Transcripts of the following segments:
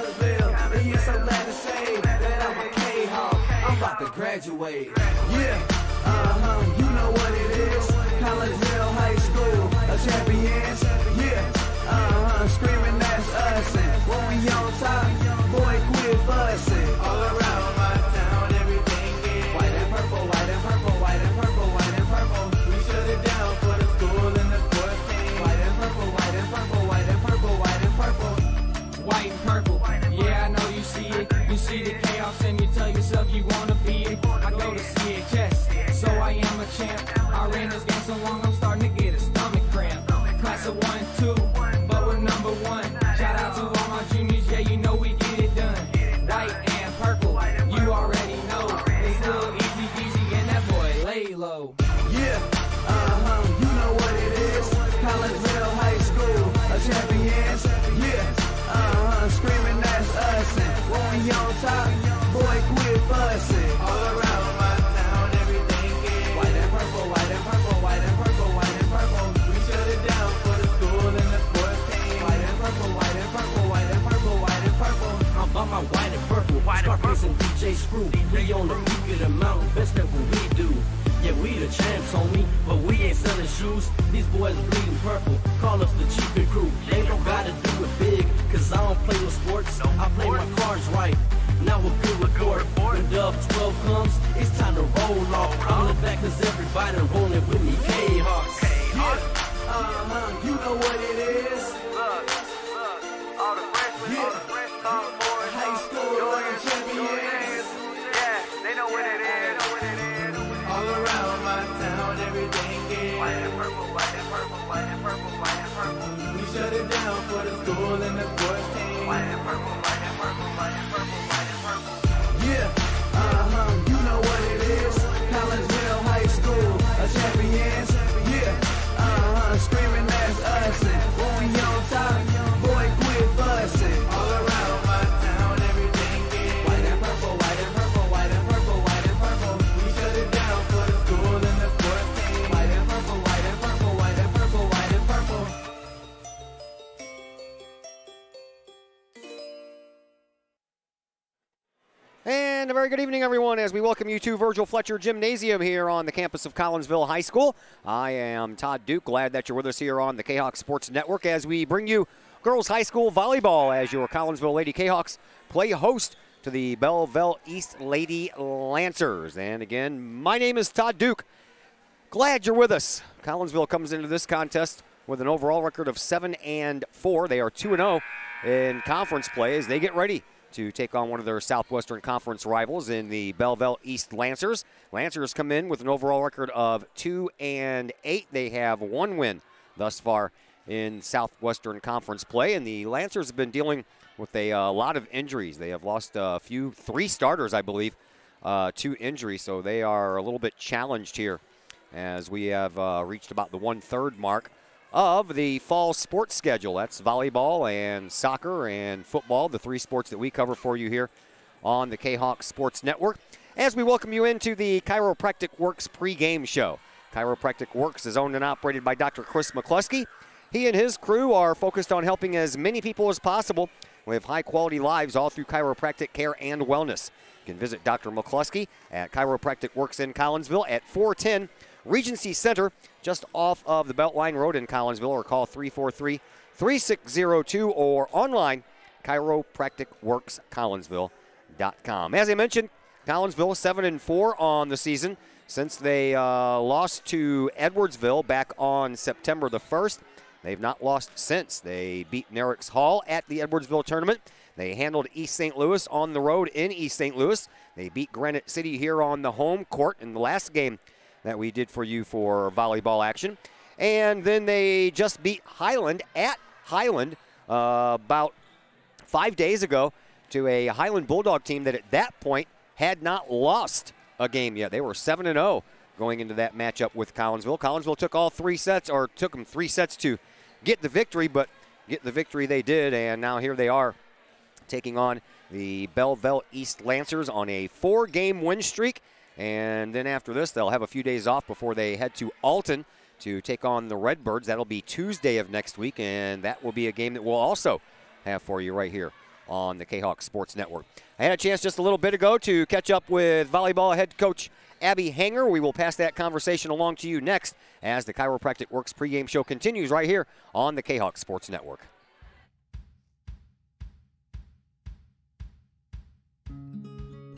Collinsville. And you're so glad to say that I'm a Kahok. I'm about to graduate. Yeah, you know what it is. Collinsville High School, a champions. Yeah, screaming that's us. And when we on top, boy, quit fussing. All around my town, everything is white and purple, white and purple, white and purple, white and purple. We shut it down for the school and the sports team. White and purple, white and purple, white and purple, white and purple. White and purple, yeah, I know you see it. You see the chaos and you tell yourself you wanna be it. I go to CHS, so I am a champ. I ran this game so long, I'm starting to get a stomach cramp. Class of 1, 2, but we're number 1. Shout out to all my juniors, yeah, you know we get it done. White and purple, you already know. It's little easy peasy and that boy lay low. Yeah, you know what it is. Collinsville High School, a champions. Yeah, screaming that's us. And when we on top, boy, quit fussing. All around my town, everything is white and purple, white and purple, white and purple, white and purple. We shut it down for the school and the sports team. White and purple, white and purple, white and purple, white and purple. I'm about my white and purple, Scarface and DJ Screw. We on the peak of the mountain, best at what we do. Yeah, we the champs, homie, but we ain't selling shoes. These boys bleeding purple, call us the chiefin' crew. They don't gotta do it big, cause I don't play no sports. I play my cards right. Now a good report. When Dub 12 comes, it's time to roll off. I'm the back cause everybody rolling with me. Kahawks. Yeah, you know what it is. Look, all the freshmen, all the fresh sophomores, High school champions. yeah, they know what it is. All around my town, everything is White and purple, white and purple, white and purple, white and purple. we shut it down for the school and the sports team. White and purple, white and purple, white and purple, white and purple. Yeah, you know what it is. Collinsville High School, a champions. Yeah, screaming that's us. And when we on top, boy, quit fussing. All around my town, everything is white and purple, white and purple, white and purple, white and purple. We shut it down for the school and the sports team. White and purple, white and purple, white and purple, white and purple. And a very good evening, everyone, as we welcome you to Virgil Fletcher Gymnasium here on the campus of Collinsville High School. I am Todd Duke. Glad that you're with us here on the Kahok Sports Network as we bring you girls high school volleyball as your Collinsville Lady Kahawks play host to the Belleville East Lady Lancers. And again, my name is Todd Duke. Glad you're with us. Collinsville comes into this contest with an overall record of 7-4. They are 2-0 in conference play as they get ready to take on one of their Southwestern Conference rivals in the Belleville East Lancers. Lancers come in with an overall record of 2-8. They have one win thus far in Southwestern Conference play, and the Lancers have been dealing with a lot of injuries. They have lost three starters, I believe, to injury, so they are a little bit challenged here as we have reached about the 1/3 mark of the fall sports schedule. That's volleyball and soccer and football, the three sports that we cover for you here on the Kahok Sports Network. As we welcome you into the Chiropractic Works pregame show. Chiropractic Works is owned and operated by Dr. Chris McCluskey. He and his crew are focused on helping as many people as possible live high-quality lives all through chiropractic care and wellness. You can visit Dr. McCluskey at Chiropractic Works in Collinsville at 410 Regency Center, just off of the Beltline Road in Collinsville, or call 343-3602 or online, chiropracticworkscollinsville.com. As I mentioned, Collinsville 7-4 on the season since they lost to Edwardsville back on September the 1st. They've not lost since. They beat Merrick's Hall at the Edwardsville tournament. They handled East St. Louis on the road in East St. Louis. They beat Granite City here on the home court in the last game that we did for you for volleyball action. And then they just beat Highland at Highland about 5 days ago to a Highland Bulldog team that at that point had not lost a game yet. They were 7-0 going into that matchup with Collinsville. Collinsville took all 3 sets, or took them 3 sets to get the victory, but get the victory they did, and now here they are taking on the Belleville East Lancers on a 4-game win streak. And then after this, they'll have a few days off before they head to Alton to take on the Redbirds. That'll be Tuesday of next week, and that will be a game that we'll also have for you right here on the Kahok Sports Network. I had a chance just a little bit ago to catch up with volleyball head coach Abby Hanger. We will pass that conversation along to you next as the Chiropractic Works pregame show continues right here on the Kahok Sports Network.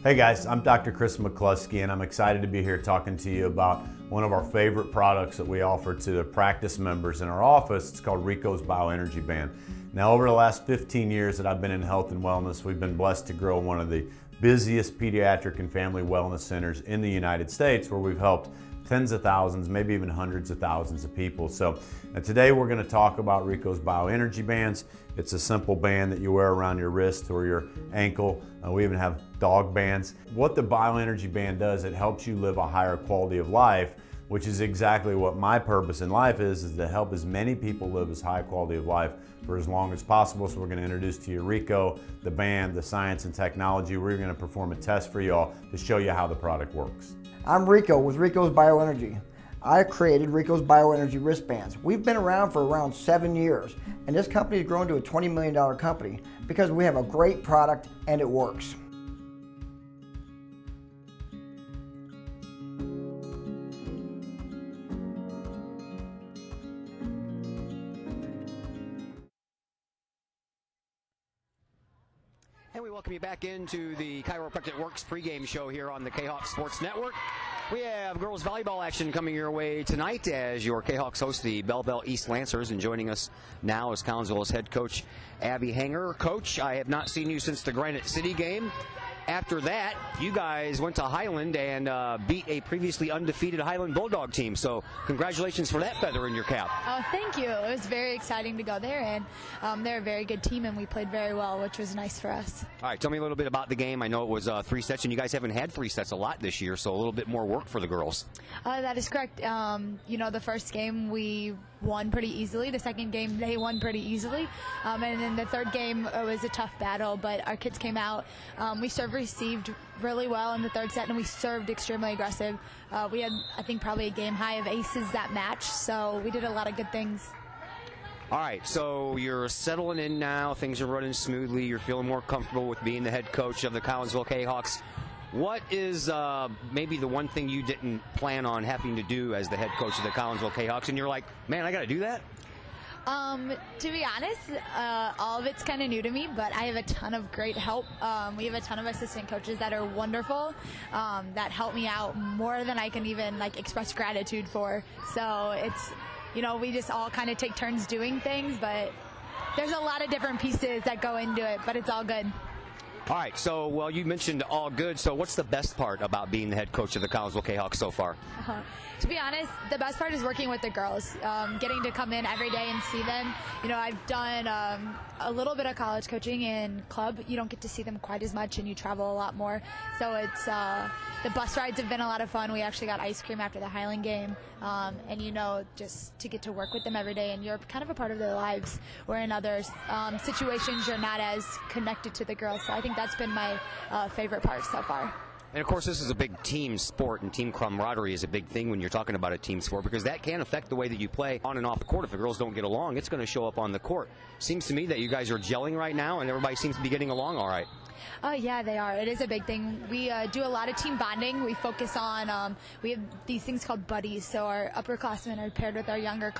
Hey guys, I'm Dr. Chris McCluskey, and I'm excited to be here talking to you about one of our favorite products that we offer to the practice members in our office. It's called Rico's Bioenergy Band. Now, over the last 15 years that I've been in health and wellness, we've been blessed to grow one of the busiest pediatric and family wellness centers in the United States, where we've helped tens of thousands, maybe even hundreds of thousands of people. So today we're going to talk about Rico's Bioenergy Bands. It's a simple band that you wear around your wrist or your ankle. We even have dog bands. What the Bioenergy Band does, it helps you live a higher quality of life, which is exactly what my purpose in life is to help as many people live as high quality of life for as long as possible. So we're going to introduce to you Rico, the band, the science and technology. We're going to perform a test for y'all to show you how the product works. I'm Rico with Rico's Bioenergy. I created Rico's Bioenergy wristbands. We've been around for around 7 years, and this company has grown to a $20 million company because we have a great product and it works. And we welcome you back into the Chiropractic Works pregame show here on the Kahok Sports Network. We have girls volleyball action coming your way tonight as your Kahawks host the Belleville East Lancers, and joining us now is Collinsville's head coach Abby Hanger. Coach, I have not seen you since the Granite City game. After that, you guys went to Highland and beat a previously undefeated Highland Bulldog team. So congratulations for that feather in your cap. Oh, thank you. It was very exciting to go there, and they're a very good team, and we played very well, which was nice for us. All right, tell me a little bit about the game. I know it was 3 sets, and you guys haven't had 3 sets a lot this year, so a little bit more work for the girls. That is correct. You know, the first game we won pretty easily. The second game they won pretty easily. And then the third game it was a tough battle, but our kids came out. We received really well in the third set, and we served extremely aggressive. We had, I think, probably a game high of aces that match, so we did a lot of good things. All right, so you're settling in now. Things are running smoothly. You're feeling more comfortable with being the head coach of the Collinsville Kahawks. What is maybe the one thing you didn't plan on having to do as the head coach of the Collinsville Kahawks, and you're like, man, I got to do that? To be honest, all of it's kind of new to me, but I have a ton of great help. We have a ton of assistant coaches that are wonderful, that help me out more than I can even express gratitude for. So it's, you know, we just all kind of take turns doing things, but there's a lot of different pieces that go into it, but it's all good. All right, so, well, you mentioned all good, so what's the best part about being the head coach of the Collinsville Kahawks so far? To be honest, the best part is working with the girls, getting to come in every day and see them. You know, I've done a little bit of college coaching in club. You don't get to see them quite as much, and you travel a lot more. So it's the bus rides have been a lot of fun. We actually got ice cream after the Highland game, and you know, just to get to work with them every day, and you're kind of a part of their lives. Where in other situations, you're not as connected to the girls. So I think that's been my favorite part so far. And, of course, this is a big team sport, and team camaraderie is a big thing when you're talking about a team sport, because that can affect the way that you play on and off the court. If the girls don't get along, it's going to show up on the court. Seems to me that you guys are gelling right now, and everybody seems to be getting along all right. Yeah, they are. It is a big thing. We do a lot of team bonding. We focus on, we have these things called buddies. So our upperclassmen are paired with our younger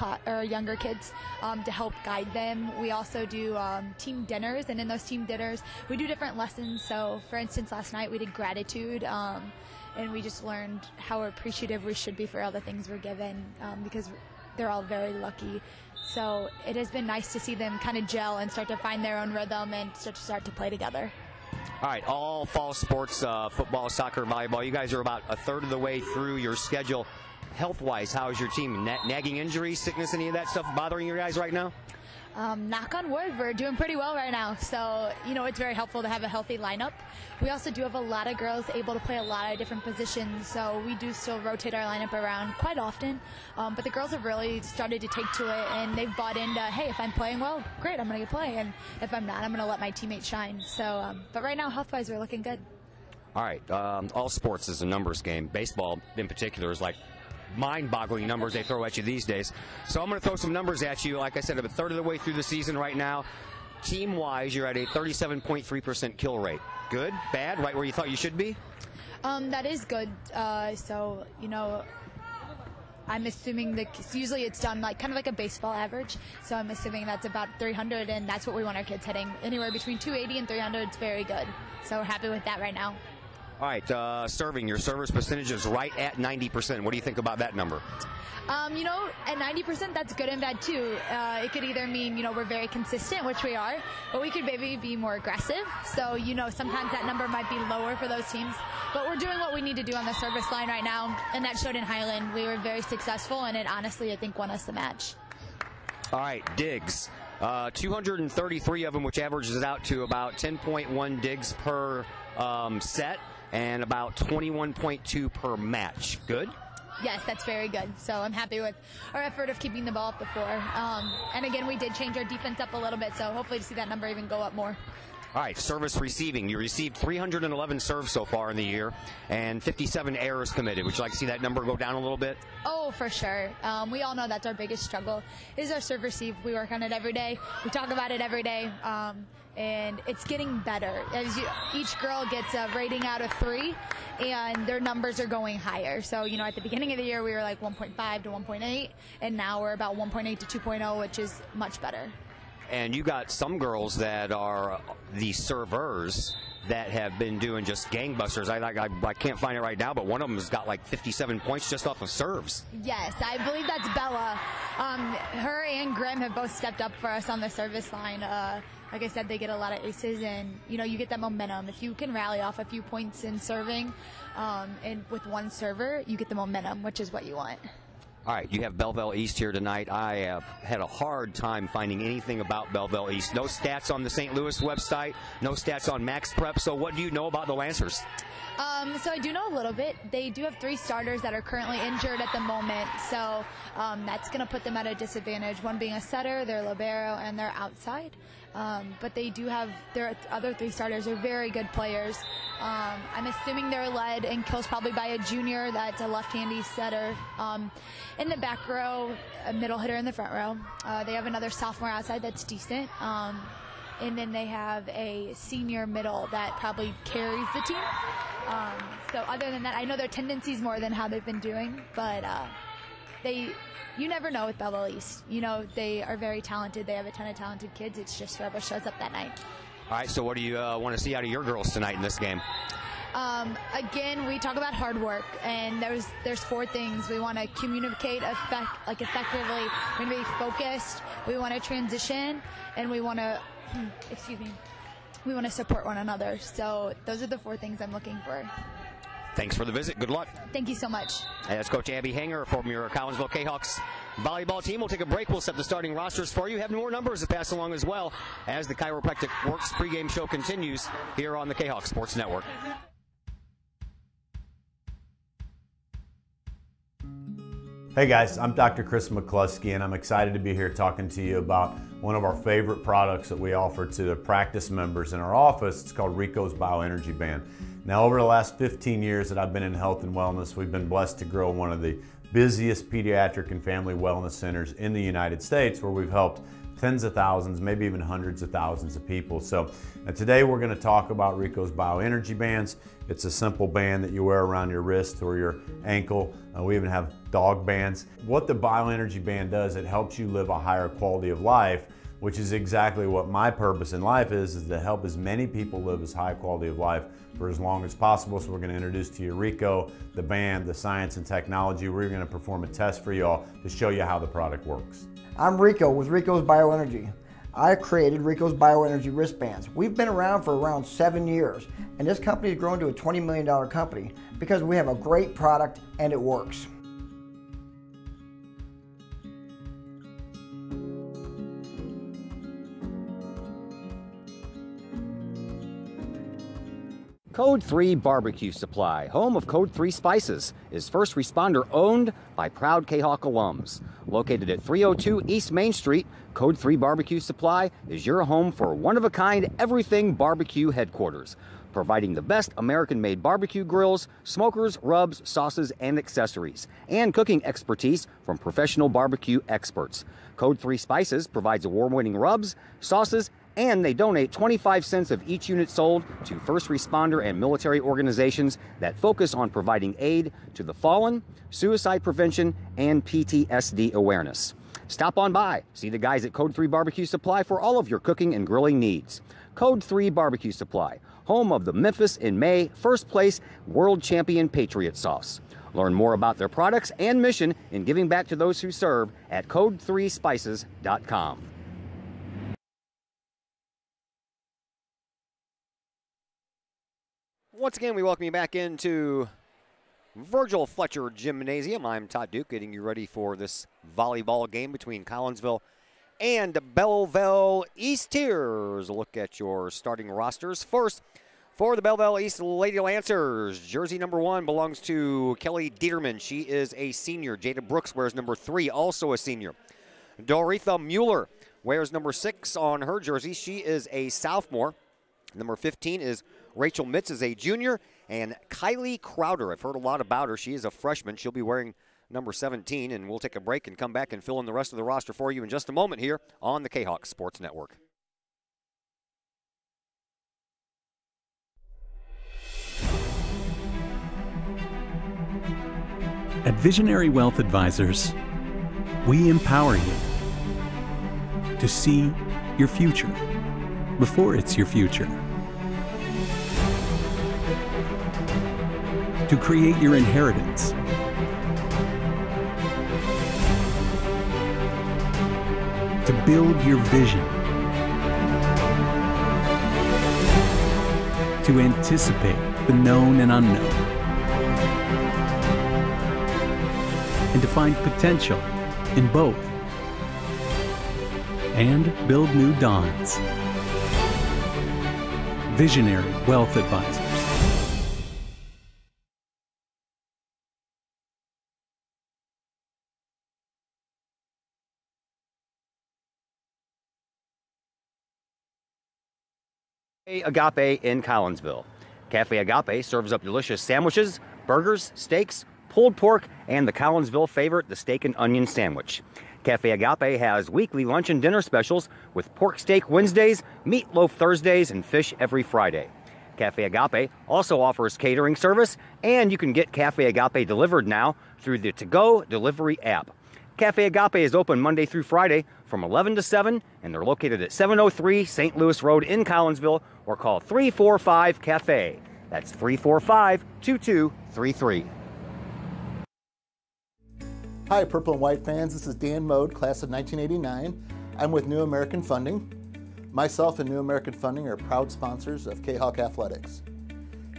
kids to help guide them. We also do team dinners, and in those team dinners, we do different lessons. So, for instance, last night we did gratitude, and we just learned how appreciative we should be for all the things we're given, because they're all very lucky. So it has been nice to see them kind of gel and start to find their own rhythm and start to play together. All right, all fall sports, football, soccer, volleyball. You guys are about a third of the way through your schedule. Health-wise, how is your team? Nagging injuries, sickness, any of that stuff bothering you guys right now? Knock on wood, we're doing pretty well right now. So, you know, it's very helpful to have a healthy lineup. We also do have a lot of girls able to play a lot of different positions, so we do still rotate our lineup around quite often. But the girls have really started to take to it, and they've bought into, hey, if I'm playing well, great, I'm going to play. And if I'm not, I'm going to let my teammates shine. So, but right now, health-wise, we're looking good. All right, all sports is a numbers game. Baseball, in particular, is like mind-boggling numbers they throw at you these days. So I'm going to throw some numbers at you. Like I said, I'm a third of the way through the season right now. team-wise, you're at a 37.3% kill rate. Good, bad, right where you thought you should be? That is good. So, you know, I'm assuming that usually it's done like kind of like a baseball average. So I'm assuming that's about 300, and that's what we want our kids hitting. Anywhere between 280 and 300 is very good. So we're happy with that right now. All right, serving, your service percentage is right at 90%. What do you think about that number? You know, at 90%, that's good and bad too. It could either mean, you know, we're very consistent, which we are, but we could maybe be more aggressive. So, you know, sometimes that number might be lower for those teams. But we're doing what we need to do on the service line right now, and that showed in Highland. We were very successful, and it honestly, I think, won us the match. All right, digs. 233 of them, which averages out to about 10.1 digs per set and about 21.2 per match. Good? Yes, that's very good. So I'm happy with our effort of keeping the ball off the floor. And again, we did change our defense up a little bit, so hopefully to see that number even go up more. All right, service receiving. You received 311 serves so far in the year and 57 errors committed. Would you like to see that number go down a little bit? Oh, for sure. We all know that's our biggest struggle is our serve receive. We work on it every day. We talk about it every day. And it's getting better. Each girl gets a rating out of 3, and their numbers are going higher. So, you know, at the beginning of the year, we were like 1.5 to 1.8, and now we're about 1.8 to 2.0, which is much better. And you got some girls that are the servers that have been doing just gangbusters. I can't find it right now, but one of them has got like 57 points just off of serves. Yes, I believe that's Bella. Her and Grim have both stepped up for us on the service line. Like I said, they get a lot of aces, and you know, you get that momentum. If you can rally off a few points in serving, and with one server, you get the momentum, which is what you want. All right, you have Belleville East here tonight. I have had a hard time finding anything about Belleville East. No stats on the St. Louis website, no stats on Max Prep. So what do you know about the Lancers? So I do know a little bit. They do have 3 starters that are currently injured at the moment, so that's going to put them at a disadvantage. One being a setter, their libero, and their outside. But they do have their other 3 starters are very good players. I'm assuming they're led in kills probably by a junior that's a left-handy setter. In the back row, a middle hitter in the front row. They have another sophomore outside that's decent. And then they have a senior middle that probably carries the team. So other than that, I know their tendencies more than how they've been doing, but you never know with Belleville East. You know, they are very talented. They have a ton of talented kids. It's just whoever shows up that night. All right, so what do you want to see out of your girls tonight in this game? Again, we talk about hard work, and there's 4 things. We want to communicate effectively. We want to be focused. We want to transition, and we want to, we want to support one another. So those are the 4 things I'm looking for. Thanks for the visit. Good luck. Thank you so much. That's Coach Abby Hanger from your Collinsville Kahawks volleyball team. We'll take a break. We'll set the starting rosters for you. Have more numbers to pass along as well as the Chiropractic Works pregame show continues here on the Kahok Sports Network. Hey guys, I'm Dr. Chris McCluskey, and I'm excited to be here talking to you about one of our favorite products that we offer to the practice members in our office. It's called Rico's Bioenergy Band. Now, over the last 15 years that I've been in health and wellness, we've been blessed to grow one of the busiest pediatric and family wellness centers in the United States, where we've helped tens of thousands, maybe even hundreds of thousands of people. So today we're going to talk about Rico's Bioenergy Bands. It's a simple band that you wear around your wrist or your ankle. We even have dog bands. What the Bioenergy Band does, it helps you live a higher quality of life, which is exactly what my purpose in life is to help as many people live as high quality of life for as long as possible. So we're going to introduce to you Rico, the band, the science and technology. We're going to perform a test for y'all to show you how the product works. I'm Rico with Rico's Bioenergy. I created Rico's Bioenergy wristbands. We've been around for around 7 years, and this company has grown to a $20 million company because we have a great product and it works. Code 3 Barbecue Supply, home of Code 3 Spices, is first responder owned by proud Kahok alums. Located at 302 East Main Street, Code 3 Barbecue Supply is your home for one-of-a-kind everything barbecue headquarters, providing the best American-made barbecue grills, smokers, rubs, sauces, and accessories, and cooking expertise from professional barbecue experts. Code 3 Spices provides award-winning rubs, sauces, and they donate 25 cents of each unit sold to first responder and military organizations that focus on providing aid to the fallen, suicide prevention, and PTSD awareness. Stop on by, see the guys at Code 3 Barbecue Supply for all of your cooking and grilling needs. Code 3 Barbecue Supply, home of the Memphis in May first place world champion Patriot sauce. Learn more about their products and mission in giving back to those who serve at code3spices.com. Once again, we welcome you back into Virgil Fletcher Gymnasium. I'm Todd Duke, getting you ready for this volleyball game between Collinsville and Belleville East. Here's a look at your starting rosters. First, for the Belleville East Lady Lancers, jersey number 1 belongs to Kelly Dieterman. She is a senior. Jada Brooks wears number 3, also a senior. Doretha Mueller wears number 6 on her jersey. She is a sophomore. Number 15 is Rachel Mitz, is a junior. And Kylie Crowder, I've heard a lot about her. She is a freshman. She'll be wearing number 17. And we'll take a break and come back and fill in the rest of the roster for you in just a moment here on the Kahoks Sports Network. At Visionary Wealth Advisors, we empower you to see your future before it's your future, to create your inheritance, to build your vision, to anticipate the known and unknown, and to find potential in both, and build new dawns. Visionary Wealth Advisors. Agape in Collinsville. Cafe Agape serves up delicious sandwiches, burgers, steaks, pulled pork, and the Collinsville favorite, the steak and onion sandwich. Cafe Agape has weekly lunch and dinner specials with pork steak Wednesdays, meatloaf Thursdays, and fish every Friday. Cafe Agape also offers catering service, and you can get Cafe Agape delivered now through the To-Go delivery app. Cafe Agape is open Monday through Friday from 11 to 7, and they're located at 703 St. Louis Road in Collinsville, or call 345-CAFE. That's 345-2233. Hi, Purple and White fans. This is Dan Mode, class of 1989. I'm with New American Funding. Myself and New American Funding are proud sponsors of Kahok Athletics.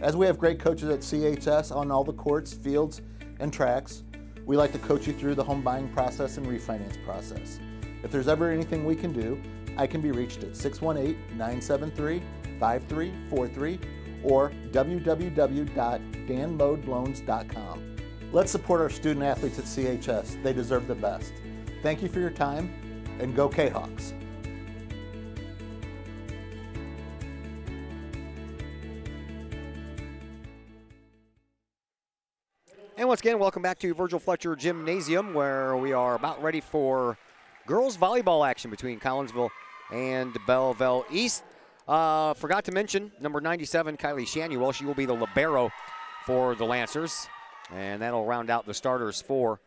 As we have great coaches at CHS on all the courts, fields, and tracks, we like to coach you through the home buying process and refinance process. If there's ever anything we can do, I can be reached at 618-973-5343 or www.danmodeloans.com. Let's support our student athletes at CHS. They deserve the best. Thank you for your time, and go Kahawks. And once again, welcome back to Virgil Fletcher Gymnasium, where we are about ready for girls volleyball action between Collinsville and Belleville East. Forgot to mention number 97, Kylie Shanuel. She will be the libero for the Lancers, and that'll round out the starters for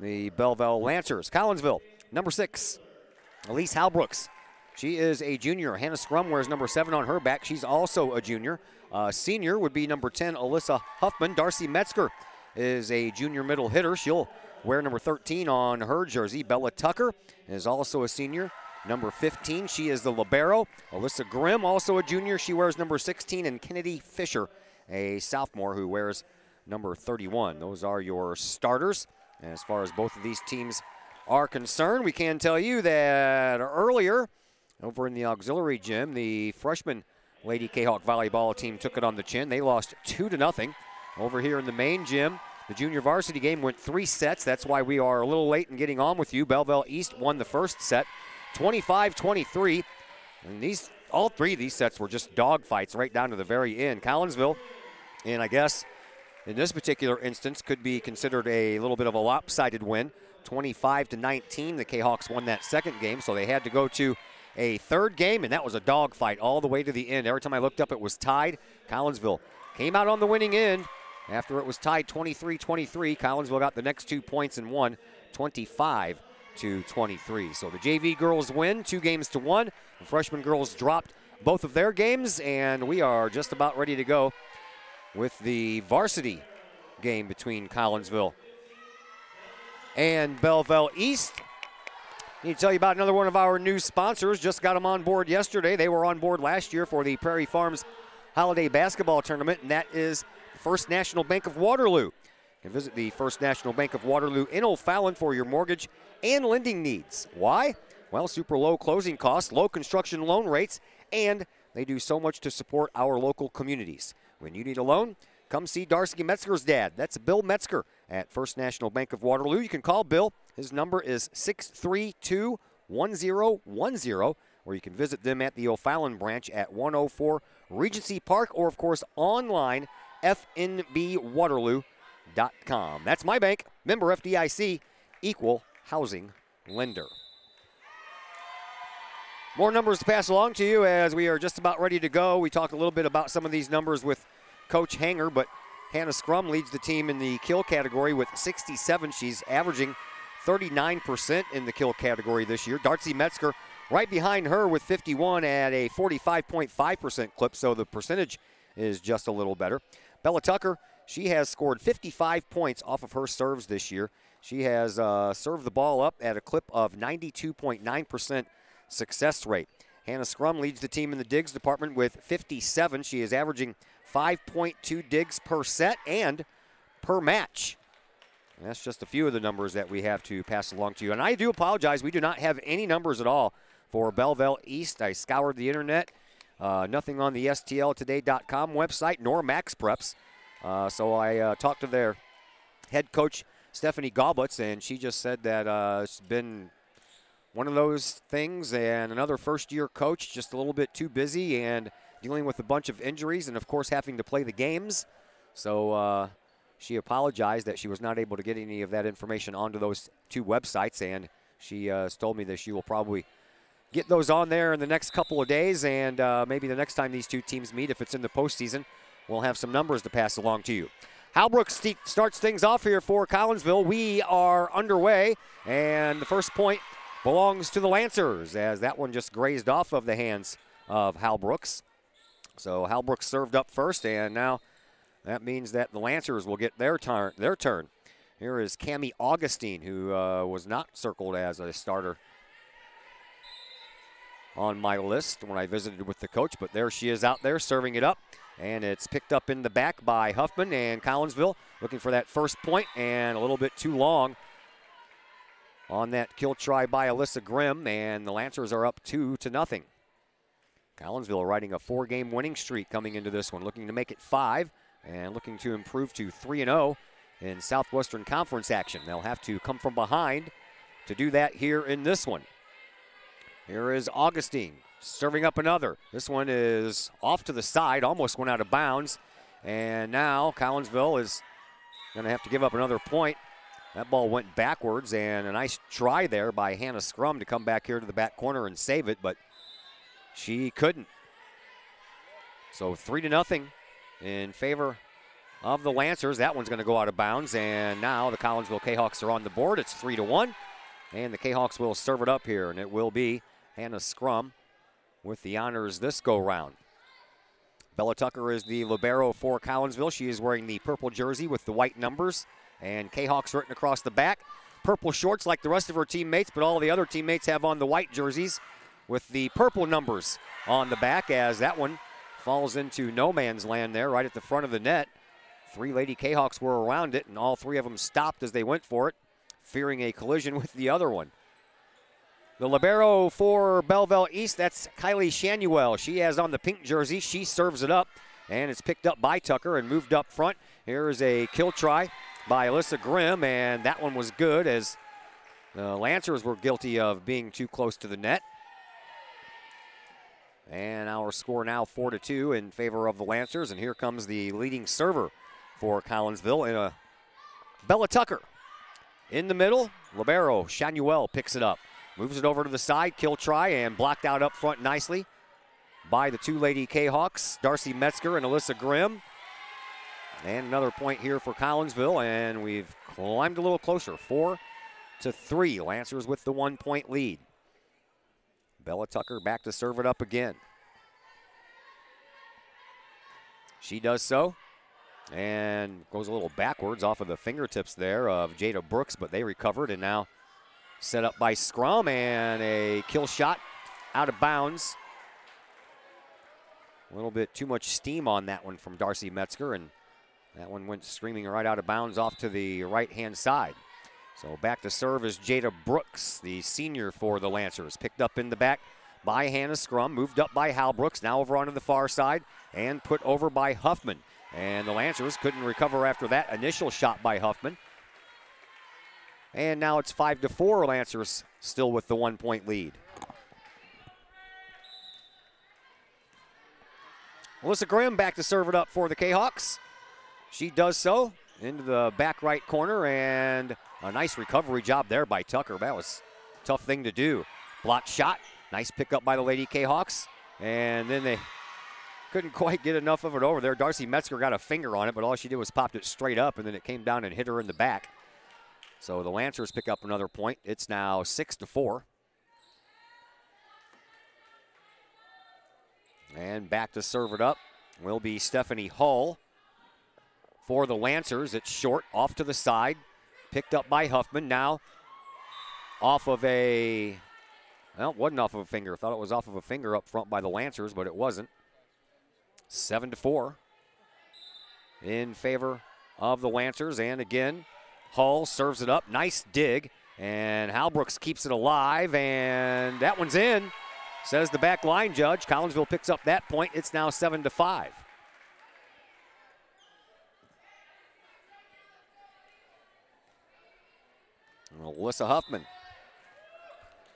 the Belleville Lancers. Collinsville, number 6, Elise Halbrooks. She is a junior. Hannah Scrum wears number 7 on her back. She's also a junior. Senior would be number 10, Alyssa Huffman. Darcy Metzger is a junior middle hitter. She'll wear number 13 on her jersey. Bella Tucker is also a senior. Number 15, she is the libero. Alyssa Grimm, also a junior. She wears number 16. And Kennedy Fisher, a sophomore who wears number 31. Those are your starters. And as far as both of these teams are concerned, we can tell you that earlier over in the auxiliary gym, the freshman Lady Kahok volleyball team took it on the chin. They lost 2-0. Over here in the main gym, the junior varsity game went 3 sets. That's why we are a little late in getting on with you. Belleville East won the first set, 25-23. And all 3 of these sets were just dog fights right down to the very end. Collinsville, and I guess in this particular instance, could be considered a little bit of a lopsided win. 25-19, the Kahawks won that second game, so they had to go to a third game, and that was a dogfight all the way to the end. Every time I looked up, it was tied. Collinsville came out on the winning end after it was tied 23-23. Collinsville got the next 2 points and won 25-23. So the JV girls win 2-1. The freshman girls dropped both of their games, and we are just about ready to go with the varsity game between Collinsville and Belleville East. Need to tell you about another one of our new sponsors. Just got them on board yesterday. They were on board last year for the Prairie Farms Holiday Basketball Tournament, and that is First National Bank of Waterloo. You can visit the First National Bank of Waterloo in O'Fallon for your mortgage and lending needs. Why? Well, super low closing costs, low construction loan rates, and they do so much to support our local communities. When you need a loan, come see Darcy Metzger's dad. That's Bill Metzger at First National Bank of Waterloo. You can call Bill. His number is 632-1010, or you can visit them at the O'Fallon branch at 104 Regency Park, or, of course, online, fnbwaterloo.com. That's my bank, member FDIC, equal housing lender. More numbers to pass along to you as we are just about ready to go. We talked a little bit about some of these numbers with Coach Hanger, but Hannah Scrum leads the team in the kill category with 67. She's averaging 39% in the kill category this year. Darcy Metzger right behind her with 51 at a 45.5% clip, so the percentage is just a little better. Bella Tucker, she has scored 55 points off of her serves this year. She has served the ball up at a clip of 92.9% success rate. Hannah Scrum leads the team in the digs department with 57. She is averaging 5.2 digs per set and per match. And that's just a few of the numbers that we have to pass along to you. And I do apologize, we do not have any numbers at all for Belleville East. I scoured the internet. Nothing on the STLtoday.com website nor Max Preps. So I talked to their head coach, Stephanie Goblitz, and she just said that it's been one of those things, and another first-year coach just a little bit too busy and dealing with a bunch of injuries and, of course, having to play the games. So she apologized that she was not able to get any of that information onto those two websites, and she has told me that she will probably get those on there in the next couple of days, and maybe the next time these two teams meet, if it's in the postseason, we'll have some numbers to pass along to you. Halbrook starts things off here for Collinsville. We are underway, and the first point belongs to the Lancers, as that one just grazed off of the hands of Halbrooks. So Halbrooks served up first, and now that means that the Lancers will get their turn. Here is Cammie Augustine, who was not circled as a starter on my list when I visited with the coach, but there she is out there serving it up, and it's picked up in the back by Huffman, and Collinsville looking for that first point, and a little bit too long on that kill try by Alyssa Grimm, and the Lancers are up 2-0. Collinsville riding a 4-game winning streak coming into this one, looking to make it 5 and looking to improve to 3-0 in Southwestern Conference action. They'll have to come from behind to do that here in this one. Here is Augustine serving up another. This one is off to the side, almost went out of bounds, and now Collinsville is going to have to give up another point. That ball went backwards, and a nice try there by Hannah Scrum to come back here to the back corner and save it, but she couldn't. So 3-0 in favor of the Lancers. That one's going to go out of bounds, and now the Collinsville Kahawks are on the board. It's 3-1, and the Kahawks will serve it up here, and it will be Hannah Scrum with the honors this go-round. Bella Tucker is the libero for Collinsville. She is wearing the purple jersey with the white numbers, and Kahawks written across the back. Purple shorts like the rest of her teammates, but all the other teammates have on the white jerseys with the purple numbers on the back, as that one falls into no man's land there right at the front of the net. 3 Lady Kahawks were around it, and all 3 of them stopped as they went for it, fearing a collision with the other one. The libero for Belleville East, that's Kylie Shanuel. She has on the pink jersey. She serves it up, and it's picked up by Tucker and moved up front. Here is a kill try by Alyssa Grimm, and that one was good, as the Lancers were guilty of being too close to the net. And our score now 4-2 in favor of the Lancers, and here comes the leading server for Collinsville in a Bella Tucker. In the middle, libero Shanuel picks it up. Moves it over to the side, kill try, and blocked out up front nicely by the two Lady Kahawks, Darcy Metzger and Alyssa Grimm. And another point here for Collinsville, and we've climbed a little closer, 4-3. Lancers with the 1-point lead. Bella Tucker back to serve it up again. She does so, and goes a little backwards off of the fingertips there of Jada Brooks, but they recovered, and now set up by scrum, and a kill shot out of bounds. A little bit too much steam on that one from Darcy Metzger, and that one went screaming right out of bounds off to the right-hand side. So back to serve is Jada Brooks, the senior for the Lancers. Picked up in the back by Hannah Scrum, moved up by Hal Brooks, now over onto the far side, and put over by Huffman. And the Lancers couldn't recover after that initial shot by Huffman. And now it's 5-4, Lancers still with the 1-point lead. Alyssa Grimm back to serve it up for the Kahawks. She does so into the back right corner, and a nice recovery job there by Tucker. That was a tough thing to do. Blocked shot, nice pickup by the Lady Kahawks, and then they couldn't quite get enough of it over there. Darcy Metzger got a finger on it, but all she did was popped it straight up, and then it came down and hit her in the back. So the Lancers pick up another point. It's now 6-4. And back to serve it up will be Stephanie Hull. For the Lancers, it's short, off to the side. Picked up by Huffman. Now off of a, well, it wasn't off of a finger. I thought it was off of a finger up front by the Lancers, but it wasn't. 7-4 in favor of the Lancers. And again, Hull serves it up. Nice dig. And Hal Brooks keeps it alive. And that one's in, says the back line judge. Collinsville picks up that point. It's now 7-5. Alyssa Huffman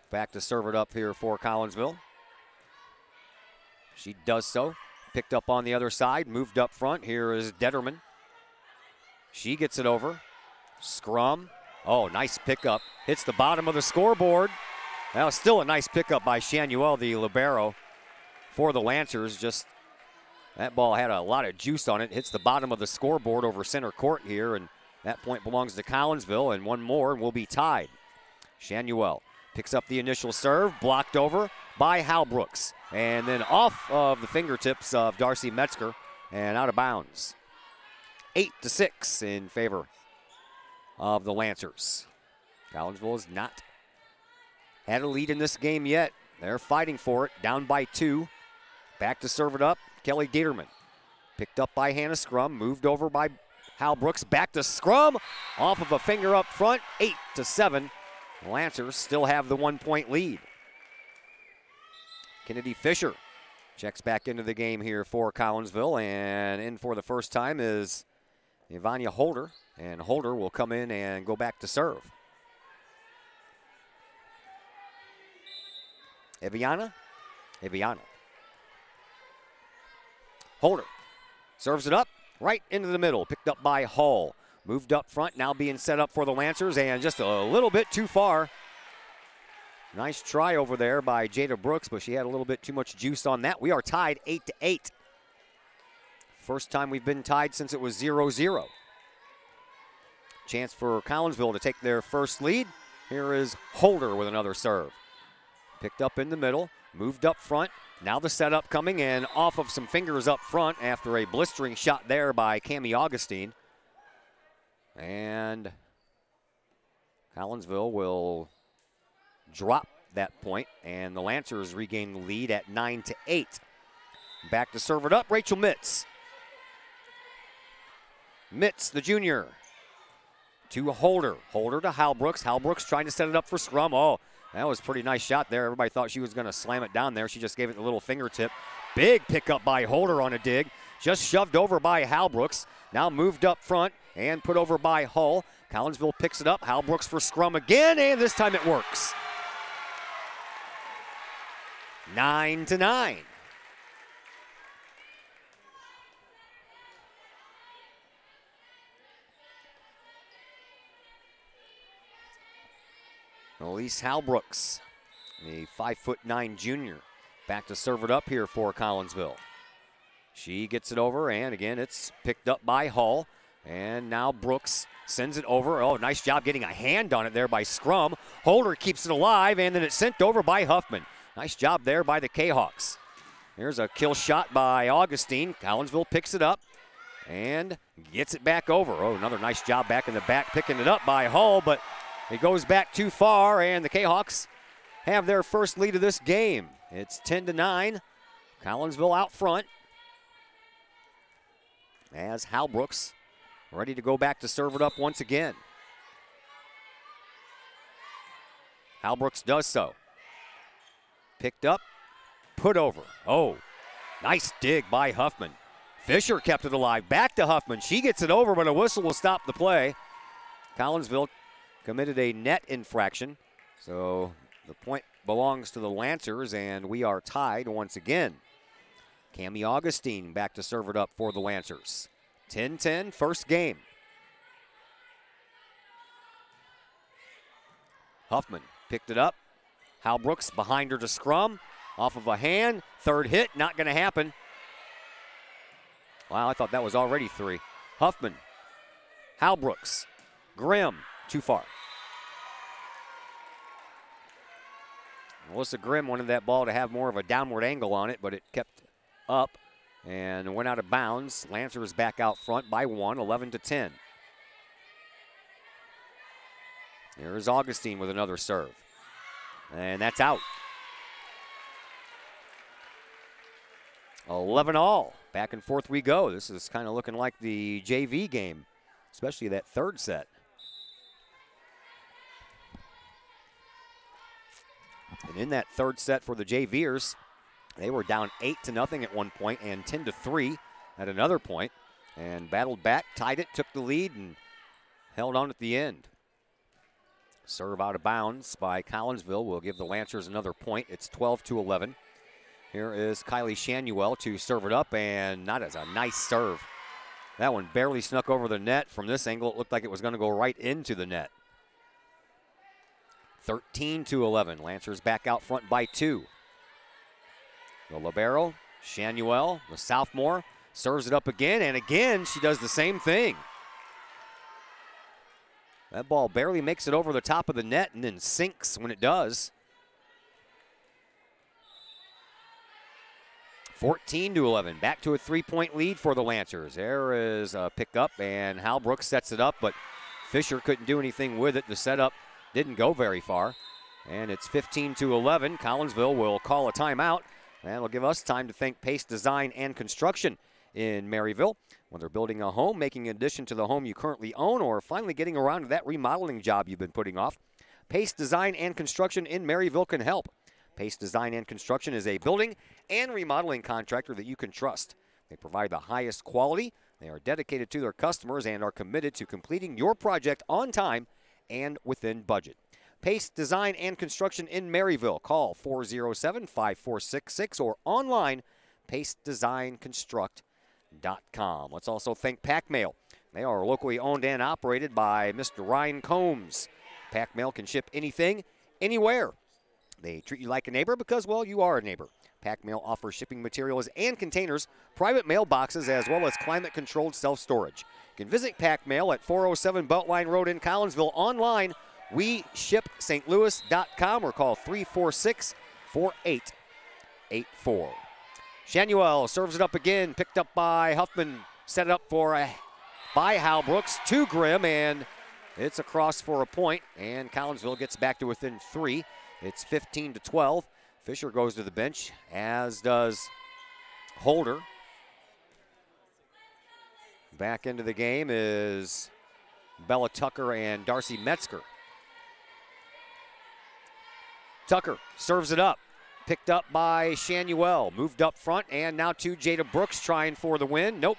back to serve it up here for Collinsville. She does so. Picked up on the other side, moved up front. Here is Detterman. She gets it over. Scrum. Oh, nice pickup. Hits the bottom of the scoreboard. That was still a nice pickup by Shanuel, the libero for the Lancers. Just that ball had a lot of juice on it. Hits the bottom of the scoreboard over center court here, and that point belongs to Collinsville, and one more and we'll be tied. Shanuel picks up the initial serve, blocked over by Hal Brooks, and then off of the fingertips of Darcy Metzger and out of bounds. 8-6 in favor of the Lancers. Collinsville has not had a lead in this game yet. They're fighting for it, down by 2. Back to serve it up, Kelly Dieterman. Picked up by Hannah Scrum, moved over by Hal Brooks, back to Scrum, off of a finger up front, 8-7. The Lancers still have the 1-point lead. Kennedy Fisher checks back into the game here for Collinsville, and in for the first time is Ivania Holder, and Holder will come in and go back to serve. Eviana. Holder serves it up right into the middle, picked up by Hull. Moved up front, now being set up for the Lancers, and just a little bit too far. Nice try over there by Jada Brooks, but she had a little bit too much juice on that. We are tied 8-8. First time we've been tied since it was 0-0. Chance for Collinsville to take their first lead. Here is Holder with another serve. Picked up in the middle, moved up front. Now the setup coming in off of some fingers up front after a blistering shot there by Cammie Augustine. And Collinsville will drop that point, and the Lancers regain the lead at 9-8. Back to serve it up, Rachel Mitz. Mitz, the junior, to Holder. Holder to Hal Brooks. Hal Brooks trying to set it up for Scrum. Oh, that was a pretty nice shot there. Everybody thought she was going to slam it down there. She just gave it the little fingertip. Big pickup by Holder on a dig. Just shoved over by Hal Brooks. Now moved up front and put over by Hull. Collinsville picks it up. Hal Brooks for Scrum again, and this time it works. 9-9. Elise Hal Brooks the 5'9" junior. Back to serve it up here for Collinsville. She gets it over, and again, it's picked up by Hull. And now Brooks sends it over. Oh, nice job getting a hand on it there by Scrum. Holder keeps it alive, and then it's sent over by Huffman. Nice job there by the Kahawks. Here's a kill shot by Augustine. Collinsville picks it up and gets it back over. Oh, another nice job back in the back, picking it up by Hull, but it goes back too far, and the Kahawks have their first lead of this game. It's 10-9. Collinsville out front as Hal Brooks ready to go back to serve it up once again. Hal Brooks does so. Picked up, put over. Oh, nice dig by Huffman. Fisher kept it alive. Back to Huffman. She gets it over, but a whistle will stop the play. Collinsville committed a net infraction, so the point belongs to the Lancers, and we are tied once again. Cammie Augustine back to serve it up for the Lancers. 10-10, first game. Huffman picked it up. Hal Brooks behind her to Scrum. Off of a hand. Third hit, not going to happen. Wow, I thought that was already 3. Huffman. Hal Brooks. Grimm, too far. Melissa Grimm wanted that ball to have more of a downward angle on it, but it kept up and went out of bounds. Lancers back out front by 1, 11-10. Here's Augustine with another serve. And that's out. 11-all. Back and forth we go. This is kind of looking like the JV game, especially that third set. And in that third set for the JVers, they were down 8-0 at one point and 10-3 at another point, and battled back, tied it, took the lead, and held on at the end. Serve out of bounds by Collinsville will give the Lancers another point. It's 12-11. Here is Kylie Shanuel to serve it up, and that is a nice serve. That one barely snuck over the net. From this angle, it looked like it was going to go right into the net. 13-11. Lancers back out front by 2. The libero, Shanuel, the sophomore, serves it up again, and again she does the same thing. That ball barely makes it over the top of the net and then sinks when it does. 14-11. Back to a 3-point lead for the Lancers. There is a pickup, and Hal Brooks sets it up, but Fisher couldn't do anything with it. The setup didn't go very far. And it's 15-11. Collinsville will call a timeout. That'll give us time to thank Pace Design and Construction in Maryville. Whether building a home, making an addition to the home you currently own, or finally getting around to that remodeling job you've been putting off, Pace Design and Construction in Maryville can help. Pace Design and Construction is a building and remodeling contractor that you can trust. They provide the highest quality. They are dedicated to their customers and are committed to completing your project on time and within budget. Pace Design and Construction in Maryville. Call 407-5466 or online, pacedesignconstruct.com. Let's also thank Pack Mail. They are locally owned and operated by Mr. Ryan Combs. Pack Mail can ship anything, anywhere. They treat you like a neighbor because, well, you are a neighbor. Pack Mail offers shipping materials and containers, private mailboxes, as well as climate-controlled self-storage. You can visit Pack Mail at 407 Beltline Road in Collinsville. Online, WeShipSt.Louis.com or call 346-4884. Shanuel serves it up again, picked up by Huffman, set it up for by Hal Brooks to Grimm, and it's across for a point, and Collinsville gets back to within 3. It's 15-12. Fisher goes to the bench, as does Holder. Back into the game is Bella Tucker and Darcy Metzger. Tucker serves it up. Picked up by Shanuel. Moved up front, and now to Jada Brooks trying for the win. Nope.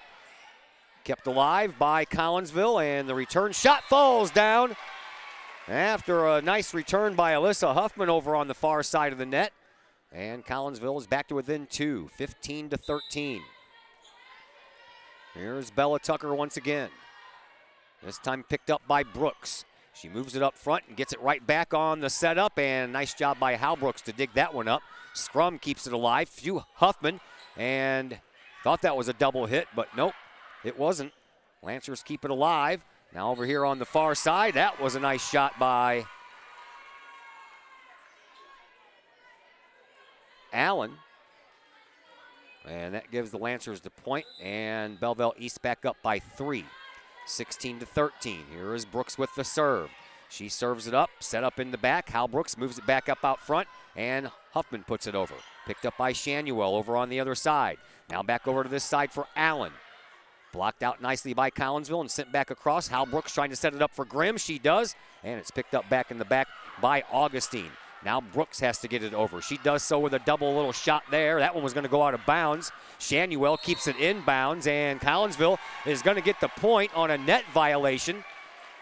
Kept alive by Collinsville, and the return shot falls down after a nice return by Alyssa Huffman over on the far side of the net. And Collinsville is back to within 2, 15-13. Here's Bella Tucker once again. This time picked up by Brooks. She moves it up front and gets it right back on the setup, and nice job by Halbrooks to dig that one up. Scrum keeps it alive. Few Huffman, and thought that was a double hit, but nope, it wasn't. Lancers keep it alive. Now over here on the far side, that was a nice shot by Allen. And that gives the Lancers the point, and Belleville East back up by 3, 16-13. Here is Brooks with the serve. She serves it up, set up in the back. Hal Brooks moves it back up out front, and Huffman puts it over. Picked up by Shanuel over on the other side. Now back over to this side for Allen. Blocked out nicely by Collinsville and sent back across. Hal Brooks trying to set it up for Grimm. She does, and it's picked up back in the back by Augustine. Now Brooks has to get it over. She does so with a double little shot there. That one was going to go out of bounds. Shanuel keeps it in bounds, and Collinsville is going to get the point on a net violation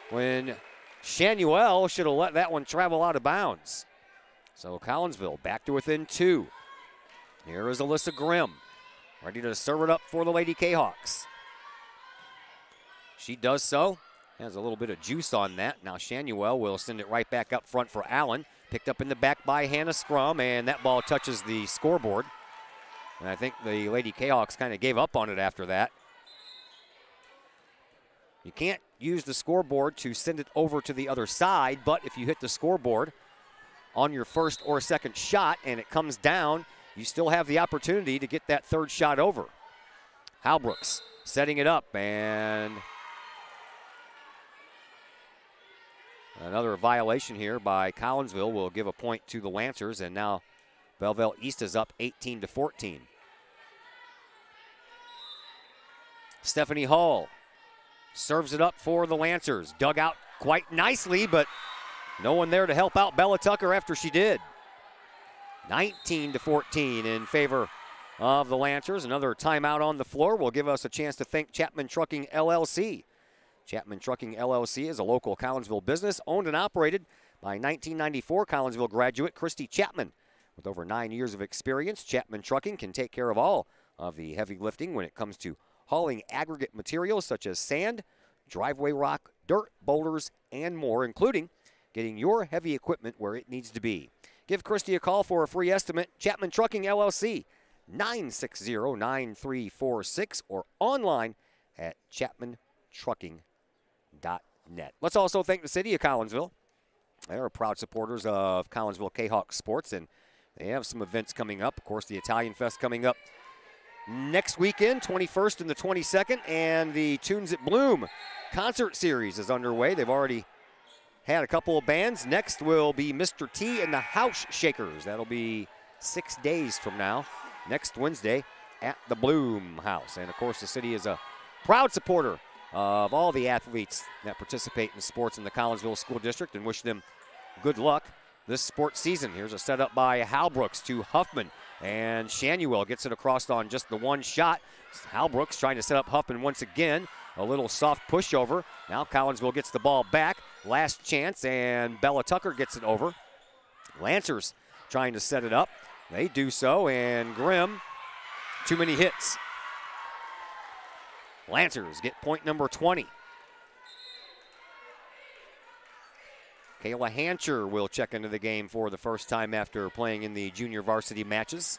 when Shanuel should have let that one travel out of bounds. So Collinsville back to within 2. Here is Alyssa Grimm, ready to serve it up for the Lady Kahawks. She does so. Has a little bit of juice on that. Now Shanuel will send it right back up front for Allen. Picked up in the back by Hannah Scrum, and that ball touches the scoreboard. And I think the Lady Kahawks kind of gave up on it after that. You can't use the scoreboard to send it over to the other side, but if you hit the scoreboard on your first or second shot and it comes down, you still have the opportunity to get that third shot over. Halbrooks setting it up, and another violation here by Collinsville will give a point to the Lancers, and now Belleville East is up 18-14. Stephanie Hall serves it up for the Lancers. Dug out quite nicely, but no one there to help out Bella Tucker after she did. 19-14 in favor of the Lancers. Another timeout on the floor will give us a chance to thank Chapman Trucking LLC. Chapman Trucking LLC is a local Collinsville business owned and operated by 1994 Collinsville graduate Christy Chapman. With over 9 years of experience, Chapman Trucking can take care of all of the heavy lifting when it comes to hauling aggregate materials such as sand, driveway rock, dirt, boulders, and more, including getting your heavy equipment where it needs to be. Give Christy a call for a free estimate. Chapman Trucking LLC, 960-9346, or online at chapmantrucking.net. Let's also thank the city of Collinsville. They're proud supporters of Collinsville Kahawk sports, and they have some events coming up. Of course, the Italian Fest coming up next weekend, 21st and the 22nd, and the Tunes at Bloom concert series is underway. They've already had a couple of bands. Next will be Mr. T and the House Shakers. That'll be 6 days from now, next Wednesday at the Bloom House. And, of course, the city is a proud supporter of all the athletes that participate in sports in the Collinsville School District, and wish them good luck this sports season. Here's a setup by Halbrooks to Huffman, and Shanuel gets it across on just the one shot. Halbrooks trying to set up Huffman once again. A little soft pushover. Now Collinsville gets the ball back. Last chance, and Bella Tucker gets it over. Lancers trying to set it up. They do so, and Grimm, too many hits. Lancers get point number 20. Kayla Hancher will check into the game for the first time after playing in the junior varsity matches.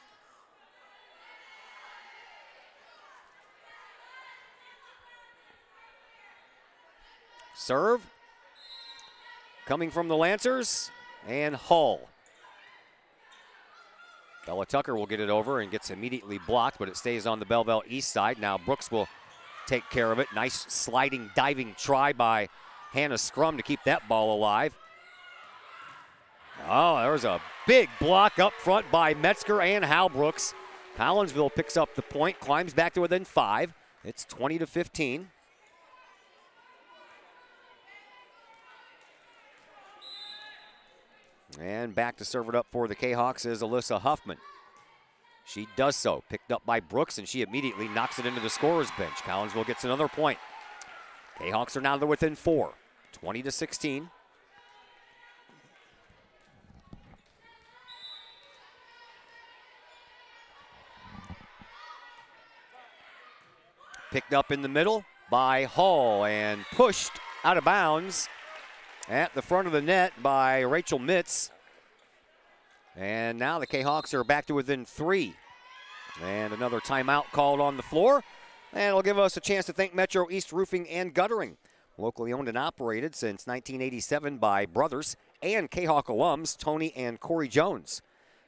Serve coming from the Lancers, and Hull. Bella Tucker will get it over and gets immediately blocked, but it stays on the Belleville East side. Now Brooks will take care of it. Nice sliding, diving try by Hannah Scrum to keep that ball alive. Oh, there's a big block up front by Metzger and Halbrooks. Collinsville picks up the point, climbs back to within 5. It's 20-15. And back to serve it up for the Kahawks is Alyssa Huffman. She does so, picked up by Brooks, and she immediately knocks it into the scorer's bench. Collinsville gets another point. Kahawks are now within 4, 20-16. Picked up in the middle by Hall and pushed out of bounds at the front of the net by Rachel Mitz. And now the Kahawks are back to within 3. And another timeout called on the floor. And it'll give us a chance to thank Metro East Roofing and Guttering. Locally owned and operated since 1987 by brothers and Kahok alums Tony and Corey Jones.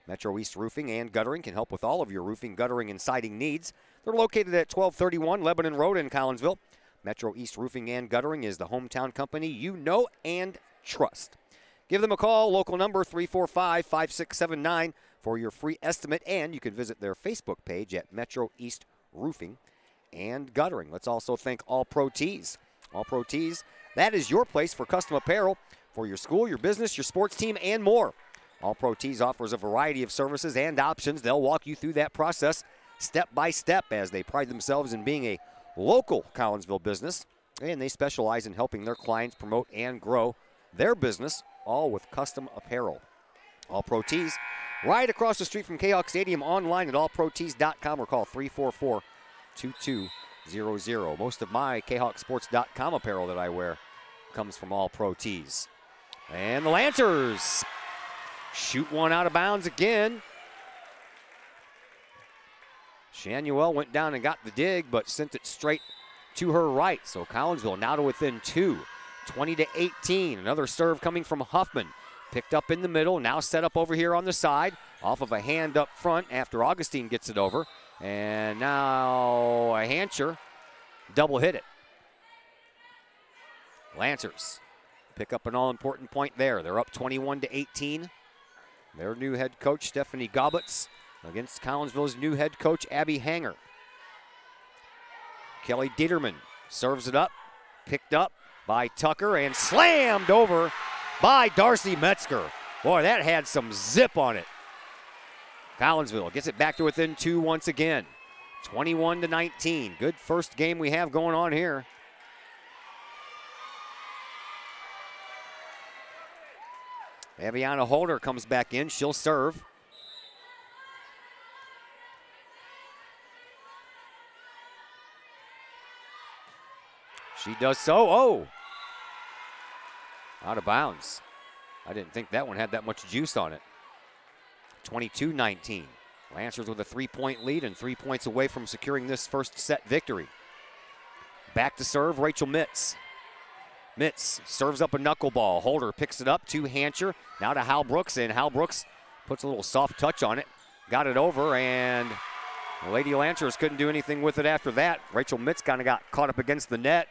Metro East Roofing and Guttering can help with all of your roofing, guttering, and siding needs. They're located at 1231 Lebanon Road in Collinsville. Metro East Roofing and Guttering is the hometown company you know and trust. Give them a call, local number 345-5679 for your free estimate, and you can visit their Facebook page at Metro East Roofing and Guttering. Let's also thank All Pro Tees. All Pro Tees, that is your place for custom apparel for your school, your business, your sports team, and more. All Pro Tees offers a variety of services and options. They'll walk you through that process step by step as they pride themselves in being a local Collinsville business, and they specialize in helping their clients promote and grow their business, all with custom apparel. All Pro Tees, right across the street from Kahok Stadium, online at allprotees.com or call 344-2200. Most of my KahokSports.com apparel that I wear comes from All Pro Tees. And the Lancers shoot one out of bounds again. Shanuel went down and got the dig, but sent it straight to her right. So Collinsville now to within 2, 20-18. Another serve coming from Huffman. Picked up in the middle, now set up over here on the side, off of a hand up front after Augustine gets it over. And now a Hancher double hit it. Lancers pick up an all-important point there. They're up 21-18. Their new head coach, Stephanie Gobbets, against Collinsville's new head coach, Abby Hanger. Kelly Dieterman serves it up, picked up by Tucker, and slammed over by Darcy Metzger. Boy, that had some zip on it. Collinsville gets it back to within 2 once again. 21-19. Good first game we have going on here. Aviana Holder comes back in. She'll serve. She does so. Oh! Out of bounds. I didn't think that one had that much juice on it. 22-19. Lancers with a 3-point lead and 3 points away from securing this first set victory. Back to serve, Rachel Mitz. Mitz serves up a knuckleball. Holder picks it up to Hancher. Now to Hal Brooks, and Hal Brooks puts a little soft touch on it. Got it over, and the Lady Lancers couldn't do anything with it after that. Rachel Mitz kind of got caught up against the net.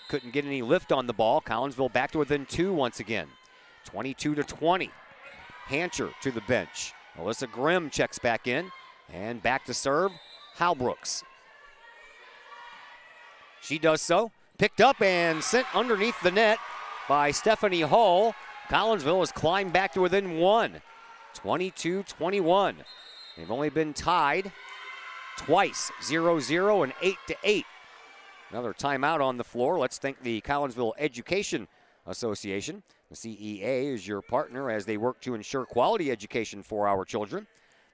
Couldn't get any lift on the ball. Collinsville back to within 2 once again. 22-20. Hancher to the bench. Alyssa Grimm checks back in, and back to serve, Hal Brooks. She does so. Picked up and sent underneath the net by Stephanie Hull. Collinsville has climbed back to within 1. 22-21. They've only been tied twice, 0-0 and 8-8. Another timeout on the floor. Let's thank the Collinsville Education Association. The CEA is your partner as they work to ensure quality education for our children.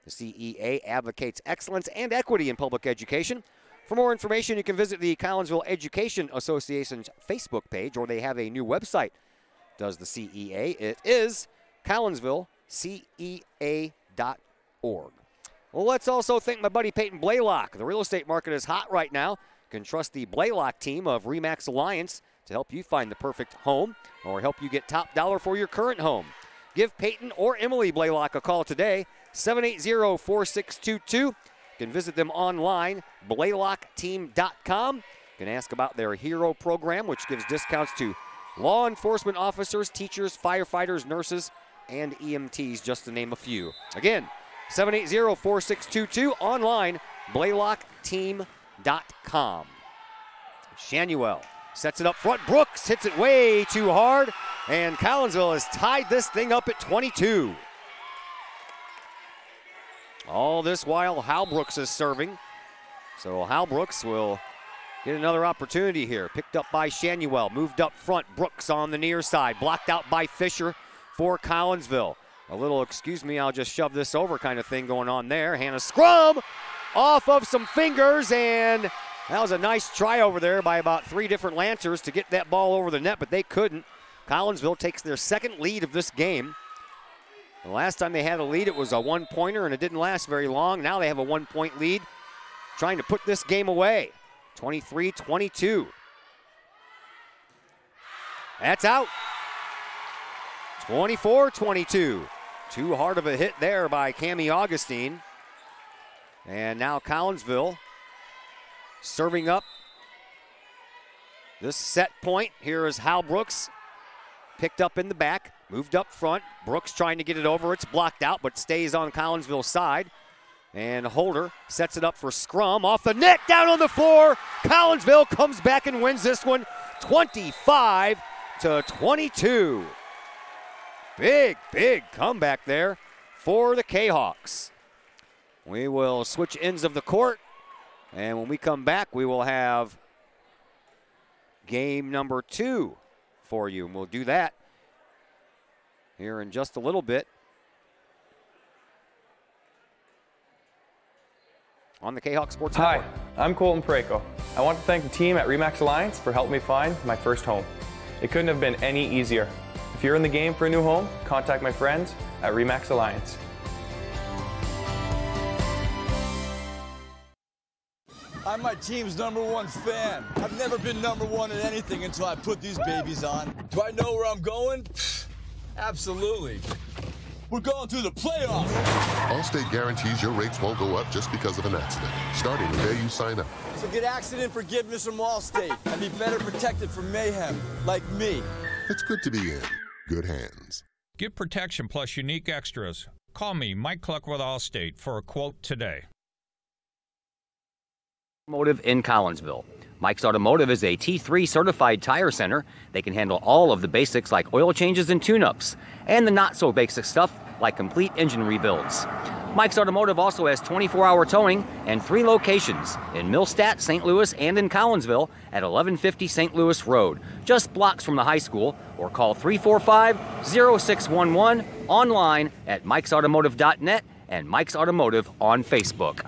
The CEA advocates excellence and equity in public education. For more information, you can visit the Collinsville Education Association's Facebook page, or they have a new website. Does the CEA? It is CollinsvilleCEA.org. Well, let's also thank my buddy Peyton Blaylock. The real estate market is hot right now. You can trust the Blaylock team of RE/MAX Alliance to help you find the perfect home or help you get top dollar for your current home. Give Peyton or Emily Blaylock a call today, 780-4622. You can visit them online, blaylockteam.com. You can ask about their HERO program, which gives discounts to law enforcement officers, teachers, firefighters, nurses, and EMTs, just to name a few. Again, 780-4622, online, blaylockteam.com. Shanuel sets it up front. Brooks hits it way too hard, and Collinsville has tied this thing up at 22. All this while, Hal Brooks is serving. So Hal Brooks will get another opportunity here. Picked up by Shanuel, moved up front. Brooks on the near side, blocked out by Fisher for Collinsville. A little, excuse me, I'll just shove this over kind of thing going on there. Hannah Scrum off of some fingers, and that was a nice try over there by about 3 different Lancers to get that ball over the net, but they couldn't. Collinsville takes their second lead of this game. The last time they had a lead, it was a one-pointer, and it didn't last very long. Now they have a one-point lead, trying to put this game away. 23-22. That's out. 24-22. Too hard of a hit there by Cammie Augustine. And now Collinsville serving up this set point. Here is Hal Brooks. Picked up in the back, moved up front. Brooks trying to get it over. It's blocked out, but stays on Collinsville's side. And Holder sets it up for scrum. Off the net, down on the floor. Collinsville comes back and wins this one 25-22. Big, big comeback there for the Kahawks. We will switch ends of the court, and when we come back, we will have game number 2 for you, and we'll do that here in just a little bit on the Kahok Sports Network. Hi, I'm Colton Pareko. I want to thank the team at RE/MAX Alliance for helping me find my first home. It couldn't have been any easier. If you're in the game for a new home, contact my friends at RE/MAX Alliance. I'm my team's #1 fan. I've never been #1 at anything until I put these babies on. Do I know where I'm going? Absolutely. We're going to the playoffs. Allstate guarantees your rates won't go up just because of an accident, starting the day you sign up. So get accident forgiveness from Allstate and be better protected from mayhem, like me. It's good to be in good hands. Get protection plus unique extras. Call me, Mike Cluck with Allstate, for a quote today. Automotive in Collinsville. Mike's Automotive is a T3 certified tire center. They can handle all of the basics like oil changes and tune-ups, and the not so basic stuff like complete engine rebuilds. Mike's Automotive also has 24-hour towing and 3 locations in Millstadt, St. Louis, and in Collinsville at 1150 St. Louis Road, just blocks from the high school, or call 345-0611 online at mikesautomotive.net and Mike's Automotive on Facebook.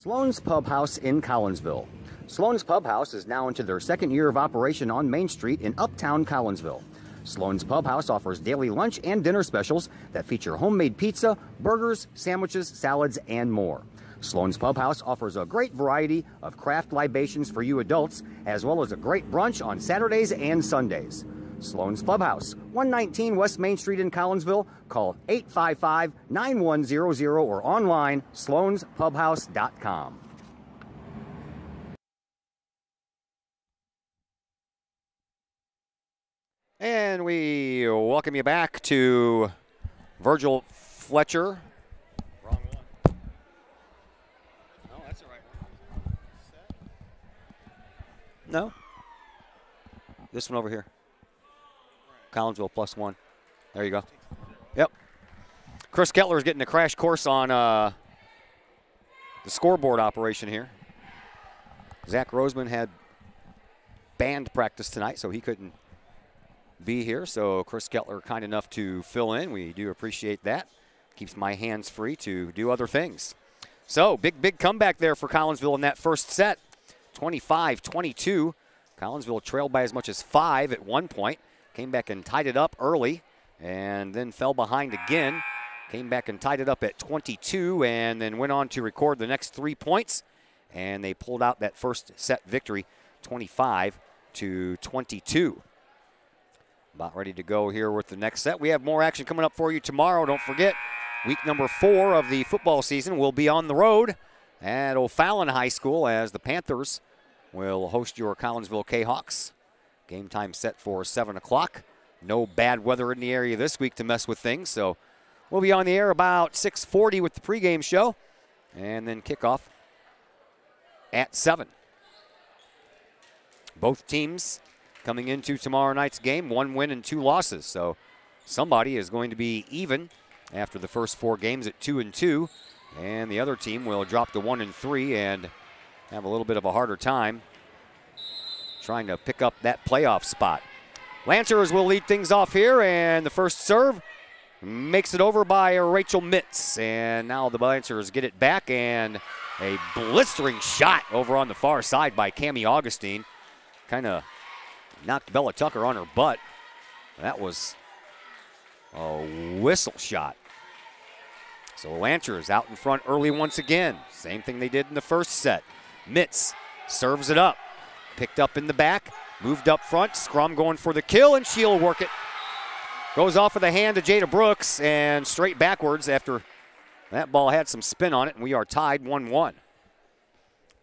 Sloan's Pub House in Collinsville. Sloan's Pub House is now into their second year of operation on Main Street in Uptown Collinsville. Sloan's Pub House offers daily lunch and dinner specials that feature homemade pizza, burgers, sandwiches, salads, and more. Sloan's Pub House offers a great variety of craft libations for you adults, as well as a great brunch on Saturdays and Sundays. Sloan's Pub House, 119 West Main Street in Collinsville. Call 855-9100 or online, sloanspubhouse.com. And we welcome you back to Virgil Fletcher. Wrong one. No, that's the right one. No. This one over here. Collinsville +1. There you go. Yep. Chris Kettler is getting a crash course on the scoreboard operation here. Zach Roseman had band practice tonight, so he couldn't be here. So Chris Kettler kind enough to fill in. We do appreciate that. Keeps my hands free to do other things. So big comeback there for Collinsville in that first set. 25-22. Collinsville trailed by as much as 5 at one point. Came back and tied it up early and then fell behind again. Came back and tied it up at 22 and then went on to record the next 3 points. And they pulled out that first set victory, 25-22. About ready to go here with the next set. We have more action coming up for you tomorrow. Don't forget, week number 4 of the football season will be on the road at O'Fallon High School as the Panthers will host your Collinsville Kahawks. Game time set for 7 o'clock. No bad weather in the area this week to mess with things, so we'll be on the air about 6:40 with the pregame show, and then kickoff at 7. Both teams coming into tomorrow night's game, 1 win and 2 losses, so somebody is going to be even after the first 4 games at 2-2, and the other team will drop to 1-3 and have a little bit of a harder time trying to pick up that playoff spot. Lancers will lead things off here, and the first serve makes it over by Rachel Mitz. And now the Lancers get it back, and a blistering shot over on the far side by Cammie Augustine. Kind of Knocked Bella Tucker on her butt. That was a whistle shot. So Lancers out in front early once again. Same thing they did in the first set. Mitz serves it up. Picked up in the back. Moved up front. Scrum going for the kill, and she'll work it. Goes off of the hand of Jada Brooks and straight backwards after that ball had some spin on it, and we are tied 1-1.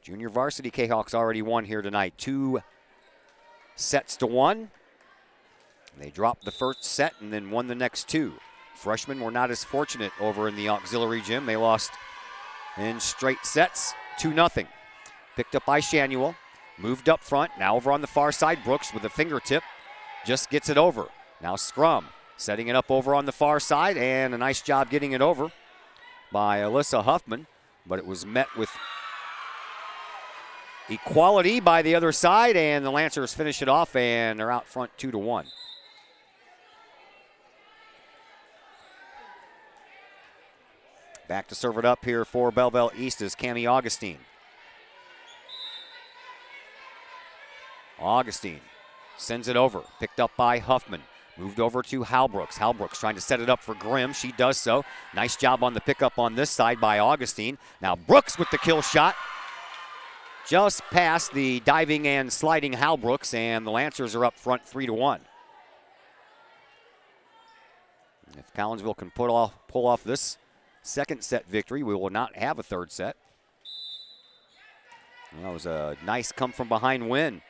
Junior varsity Kahawks already won here tonight. 2-1. They dropped the first set and then won the next 2. Freshmen were not as fortunate over in the auxiliary gym. They lost in straight sets, 2-0. Picked up by Shanuel. Moved up front. Now over on the far side, Brooks with a fingertip. Just gets it over. Now Scrum setting it up over on the far side, and a nice job getting it over by Alyssa Huffman. But it was met with equality by the other side, and the Lancers finish it off, and they're out front 2-1. Back to serve it up here for Belleville East is Cami Augustine. Augustine sends it over, picked up by Huffman. Moved over to Halbrooks. Halbrooks trying to set it up for Grimm. She does so. Nice job on the pickup on this side by Augustine. Now Brooks with the kill shot. Just past the diving and sliding Halbrooks, and the Lancers are up front 3-1. If Collinsville can pull off this second set victory, we will not have a third set. Well, that was a nice come from behind win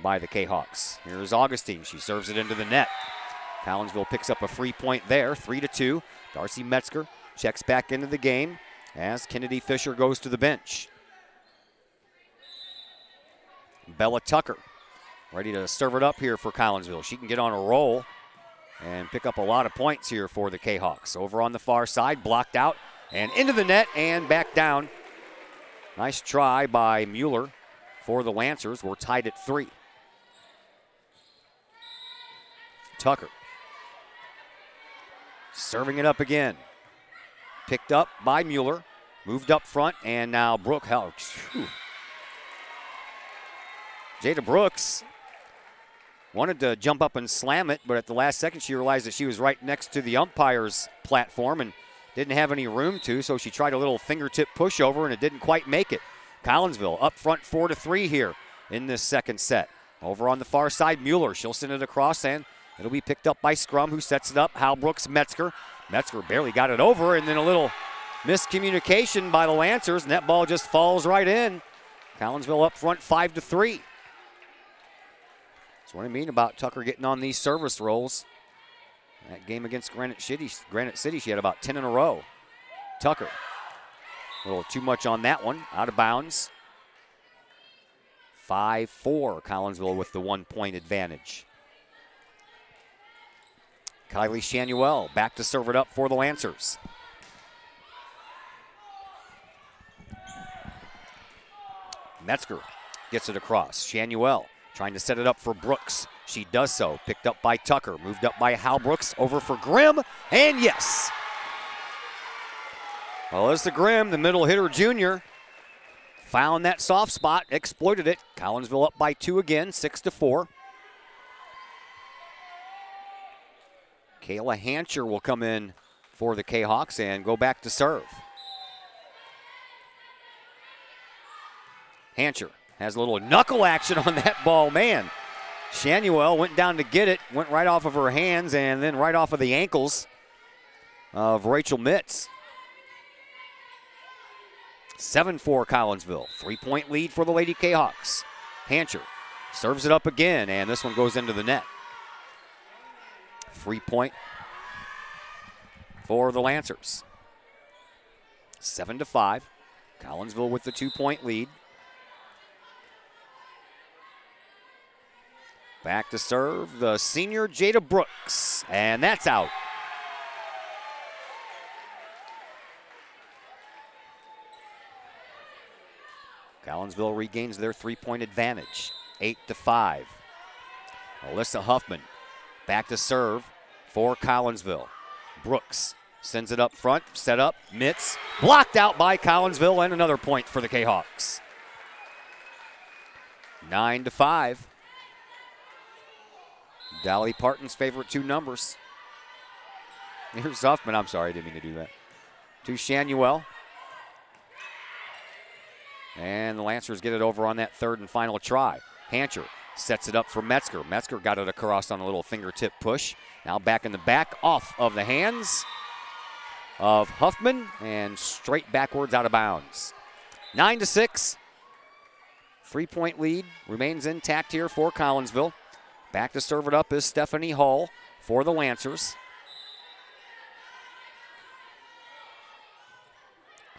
by the Kahawks. Here's Augustine. She serves it into the net. Collinsville picks up a free point there, 3-2. Darcy Metzger checks back into the game as Kennedy Fisher goes to the bench. Bella Tucker ready to serve it up here for Collinsville. She can get on a roll and pick up a lot of points here for the Kahawks. Over on the far side, blocked out and into the net and back down. Nice try by Mueller for the Lancers. We're tied at 3. Tucker serving it up again. Picked up by Mueller. Moved up front, and now Brooke Helks. Jada Brooks wanted to jump up and slam it, but at the last second she realized that she was right next to the umpire's platform and didn't have any room to, so she tried a little fingertip pushover, and it didn't quite make it. Collinsville up front 4-3 here in this second set. Over on the far side, Mueller. She'll send it across, and it'll be picked up by Scrum, who sets it up. Halbrooks, Metzger. Metzger barely got it over, and then a little miscommunication by the Lancers, and that ball just falls right in. Collinsville up front 5-3. That's what I mean about Tucker getting on these service rolls. That game against Granite City, she had about 10 in a row. Tucker, a little too much on that one, out of bounds. 5-4, Collinsville with the 1-point advantage. Kylie Shanuel back to serve it up for the Lancers. Metzger gets it across. Shanuel trying to set it up for Brooks. She does so. Picked up by Tucker. Moved up by Halbrooks. Over for Grimm. And yes. Alyssa Grimm, the middle hitter junior, found that soft spot, exploited it. Collinsville up by 2 again, 6-4. Kayla Hancher will come in for the Kahawks and go back to serve. Hancher has a little knuckle action on that ball, man. Shanuel went down to get it, went right off of her hands and then right off of the ankles of Rachel Mitz. 7-4 Collinsville, 3-point lead for the Lady Kahawks. Hancher serves it up again, and this one goes into the net. 3-point for the Lancers. 7-5, Collinsville with the 2-point lead. Back to serve the senior Jada Brooks, and that's out. Collinsville regains their 3-point advantage, 8-5. Alyssa Huffman back to serve for Collinsville. Brooks sends it up front, set up, Mitz, blocked out by Collinsville, and another point for the Kahawks. 9-5. Dolly Parton's favorite two numbers. Here's Huffman. I'm sorry, I didn't mean to do that. To Shanuel. And the Lancers get it over on that third and final try. Hancher sets it up for Metzger. Metzger got it across on a little fingertip push. Now back in the back, off of the hands of Huffman, and straight backwards out of bounds. 9-6. 3-point lead remains intact here for Collinsville. Back to serve it up is Stephanie Hall for the Lancers.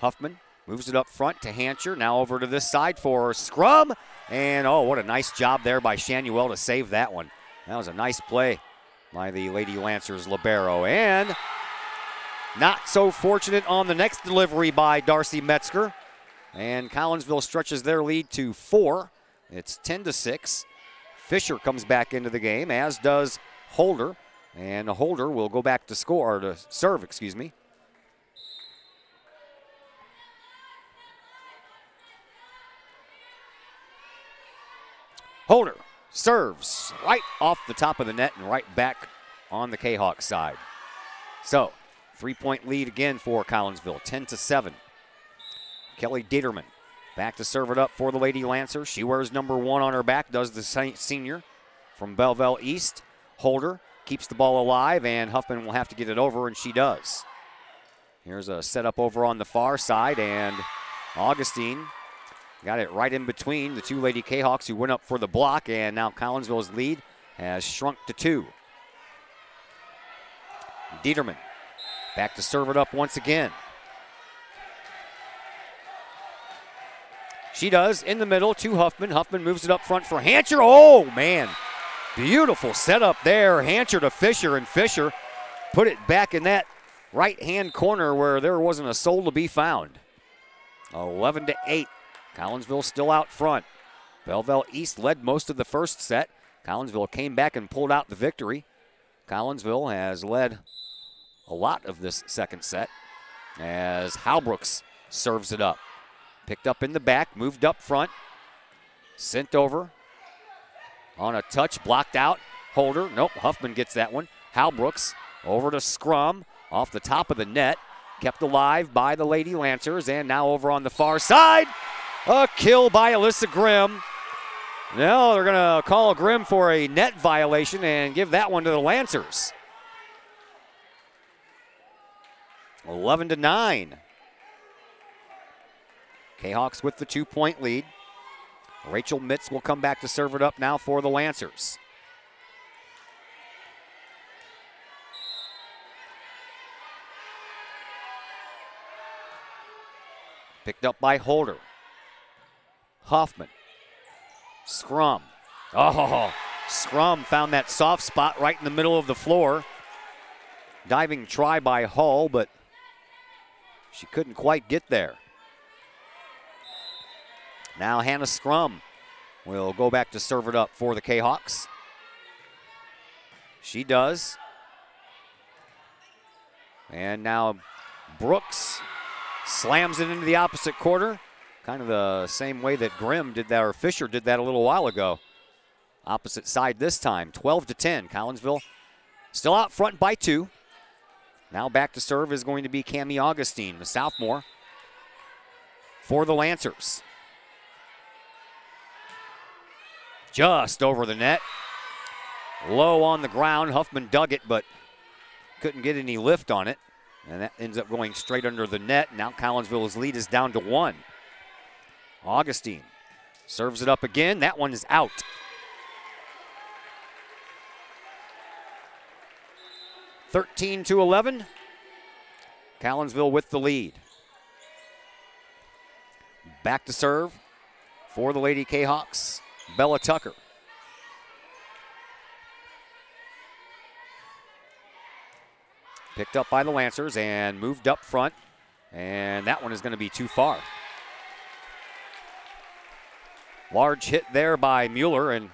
Huffman moves it up front to Hancher. Now over to this side for scrum. And oh, what a nice job there by Shanuel to save that one. That was a nice play by the Lady Lancers libero. And not so fortunate on the next delivery by Darcy Metzger. And Collinsville stretches their lead to 4. It's 10-6. Fisher comes back into the game, as does Holder. And Holder will go back to score, or to serve, excuse me. Holder serves right off the top of the net and right back on the Kahok side. So, 3-point lead again for Collinsville, 10-7. Kelly Dieterman back to serve it up for the Lady Lancers. She wears number 1 on her back, does the senior from Belleville East. Holder keeps the ball alive, and Huffman will have to get it over, and she does. Here's a setup over on the far side, and Augustine got it right in between the two Lady Kahawks who went up for the block, and now Collinsville's lead has shrunk to 2. Dieterman back to serve it up once again. She does in the middle to Huffman. Huffman moves it up front for Hancher. Oh, man. Beautiful setup there. Hancher to Fisher, and Fisher put it back in that right-hand corner where there wasn't a soul to be found. 11-8. Collinsville still out front. Belleville East led most of the first set. Collinsville came back and pulled out the victory. Collinsville has led a lot of this second set as Halbrooks serves it up. Picked up in the back, moved up front, sent over on a touch, blocked out. Holder, nope, Huffman gets that one. Halbrooks over to scrum off the top of the net, kept alive by the Lady Lancers, and now over on the far side, a kill by Alyssa Grimm. Now they're going to call Grimm for a net violation and give that one to the Lancers. 11-9. Kahawks with the 2-point lead. Rachel Mitz will come back to serve it up now for the Lancers. Picked up by Holder. Hoffman. Scrum. Oh, Scrum found that soft spot right in the middle of the floor. Diving try by Hull, but she couldn't quite get there. Now Hannah Scrum will go back to serve it up for the Kahawks. She does. And now Brooks slams it into the opposite corner. Kind of the same way that Grimm did that, or Fisher did that a little while ago. Opposite side this time, 12-10. Collinsville still out front by 2. Now back to serve is going to be Cammie Augustine, the sophomore, for the Lancers. Just over the net. Low on the ground. Huffman dug it, but couldn't get any lift on it. And that ends up going straight under the net. Now Collinsville's lead is down to 1. Augustine serves it up again. That one is out. (13-11). Collinsville with the lead. Back to serve for the Lady Kahawks, Bella Tucker. Picked up by the Lancers and moved up front. And that one is going to be too far. Large hit there by Mueller, and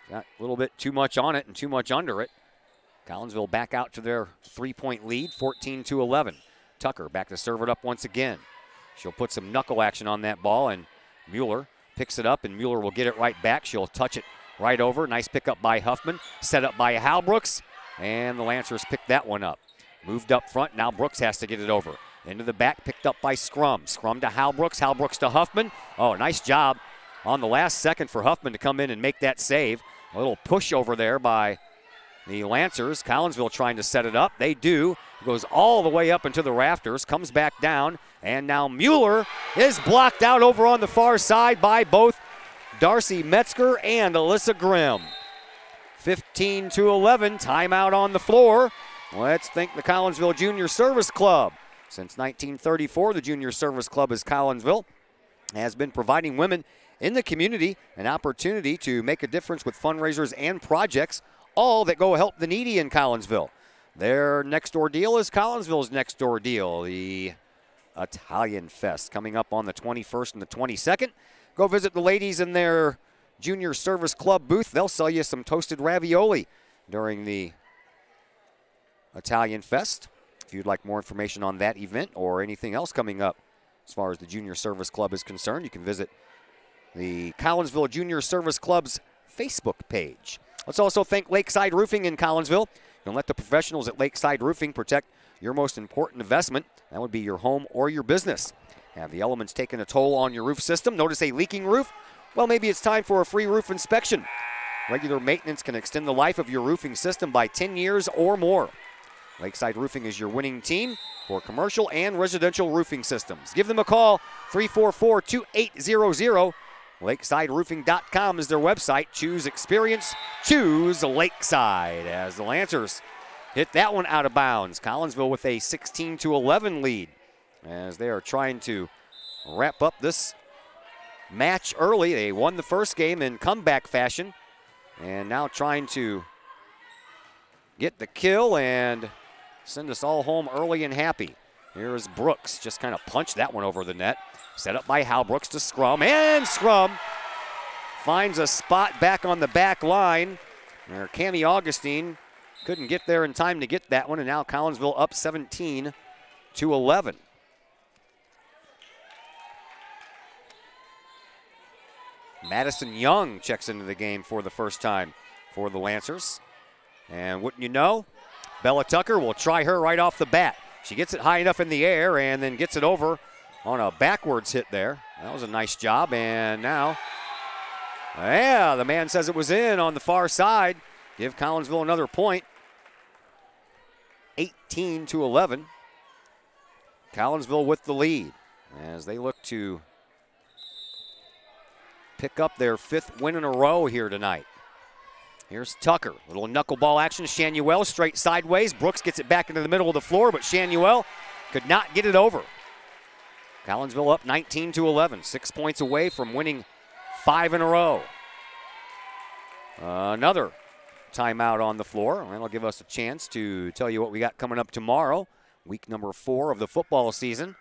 got a little bit too much on it and too much under it. Collinsville back out to their 3-point lead, 14-11. Tucker back to serve it up once again. She'll put some knuckle action on that ball, and Mueller picks it up, and Mueller will get it right back. She'll touch it right over. Nice pickup by Huffman. Set up by Hal Brooks. And the Lancers picked that one up. Moved up front. Now Brooks has to get it over. Into the back, picked up by Scrum. Scrum to Hal Brooks. Hal Brooks to Huffman. Oh, nice job on the last second for Huffman to come in and make that save. A little push over there by the Lancers. Collinsville trying to set it up. They do. It goes all the way up into the rafters. Comes back down. And now Mueller is blocked out over on the far side by both Darcy Metzger and Alyssa Grimm. 15-11. Timeout on the floor. Let's thank the Collinsville Junior Service Club. Since 1934, the Junior Service Club is Collinsville. Has been providing women in the community an opportunity to make a difference with fundraisers and projects, all that go help the needy in Collinsville. Their next door deal is Collinsville's next door deal, the Italian Fest, coming up on the 21st and the 22nd. Go visit the ladies in their Junior Service Club booth. They'll sell you some toasted ravioli during the Italian Fest. If you'd like more information on that event or anything else coming up as far as the Junior Service Club is concerned, you can visit the Collinsville Junior Service Club's Facebook page. Let's also thank Lakeside Roofing in Collinsville. You can let the professionals at Lakeside Roofing protect your most important investment. That would be your home or your business. Have the elements taken a toll on your roof system? Notice a leaking roof? Well, maybe it's time for a free roof inspection. Regular maintenance can extend the life of your roofing system by 10 years or more. Lakeside Roofing is your winning team for commercial and residential roofing systems. Give them a call, 344-2800. LakesideRoofing.com is their website. Choose experience, choose Lakeside. As the Lancers hit that one out of bounds. Collinsville with a 16-11 lead as they are trying to wrap up this match early. They won the first game in comeback fashion and now trying to get the kill and send us all home early and happy. Here's Brooks, just kind of punched that one over the net. Set up by Hal Brooks to Scrum, and Scrum finds a spot back on the back line. There, Cammie Augustine couldn't get there in time to get that one, and now Collinsville up 17-11. Madison Young checks into the game for the first time for the Lancers. And wouldn't you know, Bella Tucker will try her right off the bat. She gets it high enough in the air and then gets it over on a backwards hit there. That was a nice job. And now, yeah, the man says it was in on the far side. Give Collinsville another point. 18-11. Collinsville with the lead as they look to pick up their 5th win in a row here tonight. Here's Tucker, little knuckleball action. Shanuel straight sideways. Brooks gets it back into the middle of the floor, but Shanuel could not get it over. Collinsville up 19-11, 6 points away from winning 5 in a row. Another timeout on the floor. That'll give us a chance to tell you what we got coming up tomorrow, week number 4 of the football season,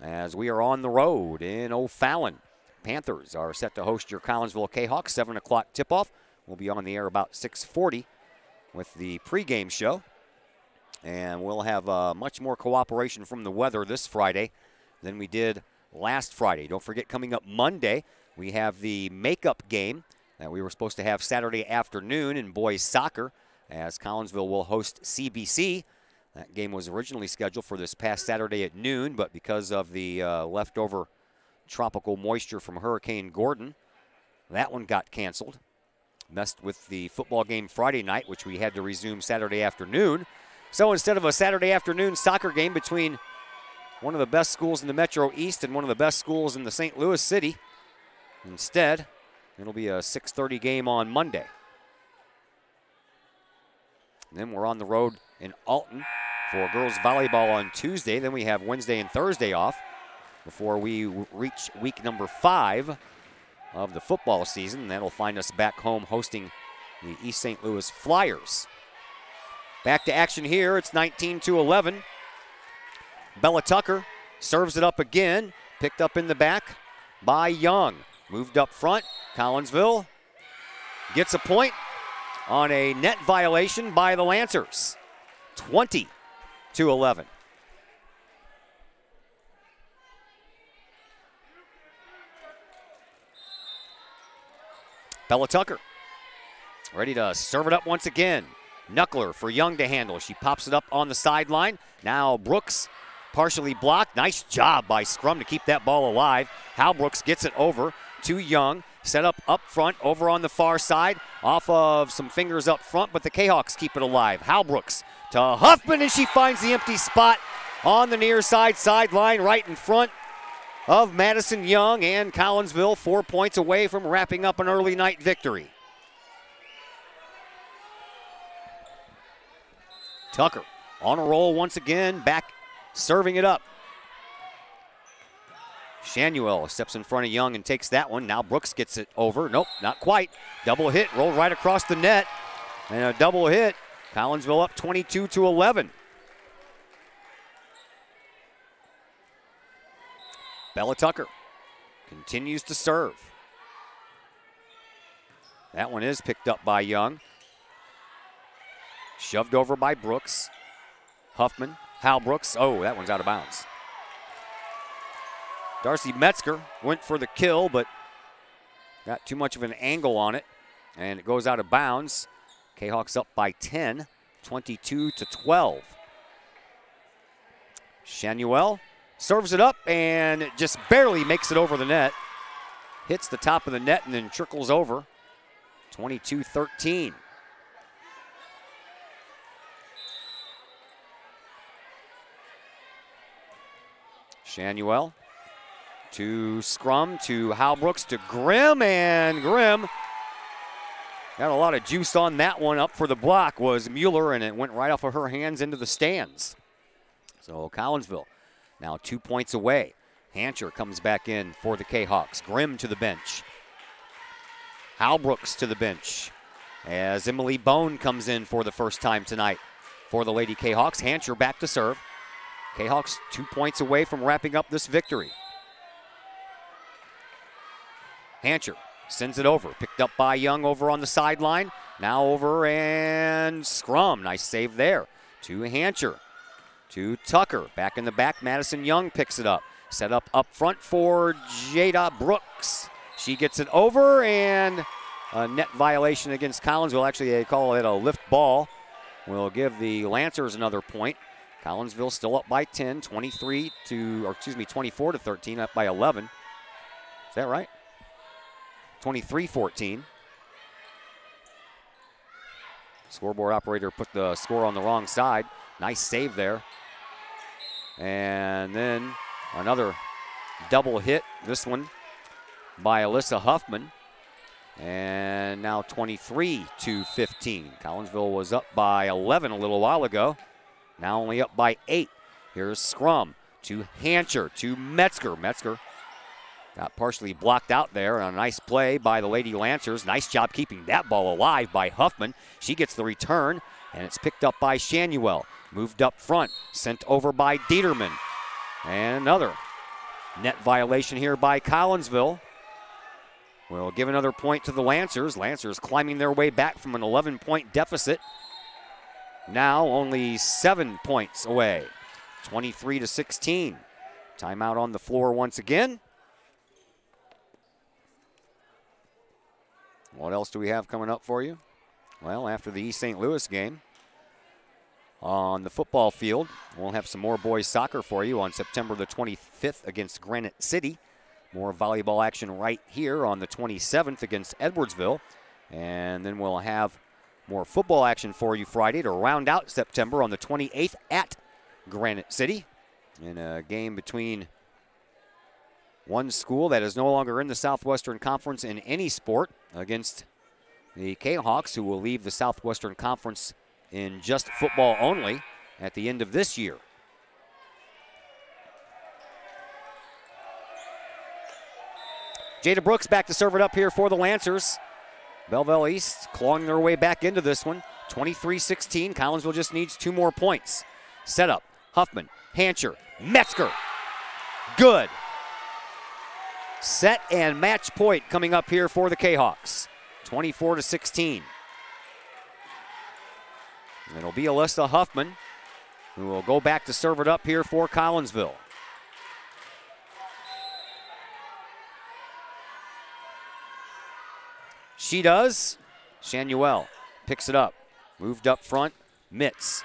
as we are on the road in O'Fallon. Panthers are set to host your Collinsville Kahawks, 7 o'clock tip-off. We'll be on the air about 6:40 with the pregame show. And we'll have much more cooperation from the weather this Friday than we did last Friday. Don't forget, coming up Monday, we have the makeup game that we were supposed to have Saturday afternoon in boys soccer, as Collinsville will host CBC. That game was originally scheduled for this past Saturday at noon, but because of the leftover tropical moisture from Hurricane Gordon, that one got canceled. Messed with the football game Friday night, which we had to resume Saturday afternoon. So instead of a Saturday afternoon soccer game between one of the best schools in the Metro East and one of the best schools in the St. Louis City, instead, it'll be a 6:30 game on Monday. And then we're on the road in Alton for girls volleyball on Tuesday. Then we have Wednesday and Thursday off before we reach week number 5 of the football season. That'll find us back home hosting the East St. Louis Flyers. Back to action here. It's 19-11. Bella Tucker serves it up again. Picked up in the back by Young. Moved up front. Collinsville gets a point on a net violation by the Lancers. 20-11. Bella Tucker ready to serve it up once again. Knuckler for Young to handle. She pops it up on the sideline. Now Brooks partially blocked. Nice job by Scrum to keep that ball alive. Hal Brooks gets it over to Young. Set up front, over on the far side, off of some fingers up front, but the Kahawks keep it alive. Hal Brooks to Huffman, and she finds the empty spot on the near side sideline right in front of Madison Young, and Collinsville 4 points away from wrapping up an early night victory. Tucker on a roll once again, back serving it up. Shanuel steps in front of Young and takes that one. Now Brooks gets it over. Nope, not quite. Double hit, rolled right across the net. And a double hit. Collinsville up 22-11. Bella Tucker continues to serve. That one is picked up by Young. Shoved over by Brooks. Huffman, Hal Brooks. Oh, that one's out of bounds. Darcy Metzger went for the kill, but got too much of an angle on it, and it goes out of bounds. Kahawks up by 10, 22-12. Shanuel serves it up and just barely makes it over the net. Hits the top of the net and then trickles over. 22-13. Shanuel to Scrum, to Hal Brooks, to Grimm, and Grimm got a lot of juice on that one. Up for the block was Mueller, and it went right off of her hands into the stands. So Collinsville now 2 points away. Hancher comes back in for the Kahawks. Grimm to the bench. Hal Brooks to the bench as Emily Bone comes in for the first time tonight for the Lady Kahawks. Hancher back to serve. Kahawks 2 points away from wrapping up this victory. Hancher sends it over, picked up by Young over on the sideline. Now over and Scrum, nice save there. To Hancher, to Tucker, back in the back, Madison Young picks it up. Set up front for Jada Brooks. She gets it over, and a net violation against Collinsville. Actually, they call it a lift ball. We'll give the Lancers another point. Collinsville still up by 10, 24-13, up by 11. Is that right? 23-14. Scoreboard operator put the score on the wrong side. Nice save there. And then another double hit, this one by Alyssa Huffman. And now 23-15. Collinsville was up by 11 a little while ago. Now only up by 8. Here's Scrum to Hancher, to Metzger. Metzger got partially blocked out there. A nice play by the Lady Lancers. Nice job keeping that ball alive by Huffman. She gets the return, and it's picked up by Shanuel. Moved up front, sent over by Dieterman. And another net violation here by Collinsville. We'll give another point to the Lancers. Lancers climbing their way back from an 11-point deficit. Now only 7 points away. 23-16. Timeout on the floor once again. What else do we have coming up for you? Well, after the East St. Louis game, on the football field, we'll have some more boys soccer for you on September the 25th against Granite City. More volleyball action right here on the 27th against Edwardsville. And then we'll have more football action for you Friday to round out September on the 28th at Granite City in a game between one school that is no longer in the Southwestern Conference in any sport against the Kahawks, who will leave the Southwestern Conference in just football only at the end of this year. Jada Brooks back to serve it up here for the Lancers. Belleville East clawing their way back into this one. 23-16. Collinsville just needs 2 more points. Set up. Huffman, Hancher, Metzger. Good. Set and match point coming up here for the Kahawks. 24-16. It'll be Alyssa Huffman who will go back to serve it up here for Collinsville. She does. Shanuel picks it up. Moved up front. Mitz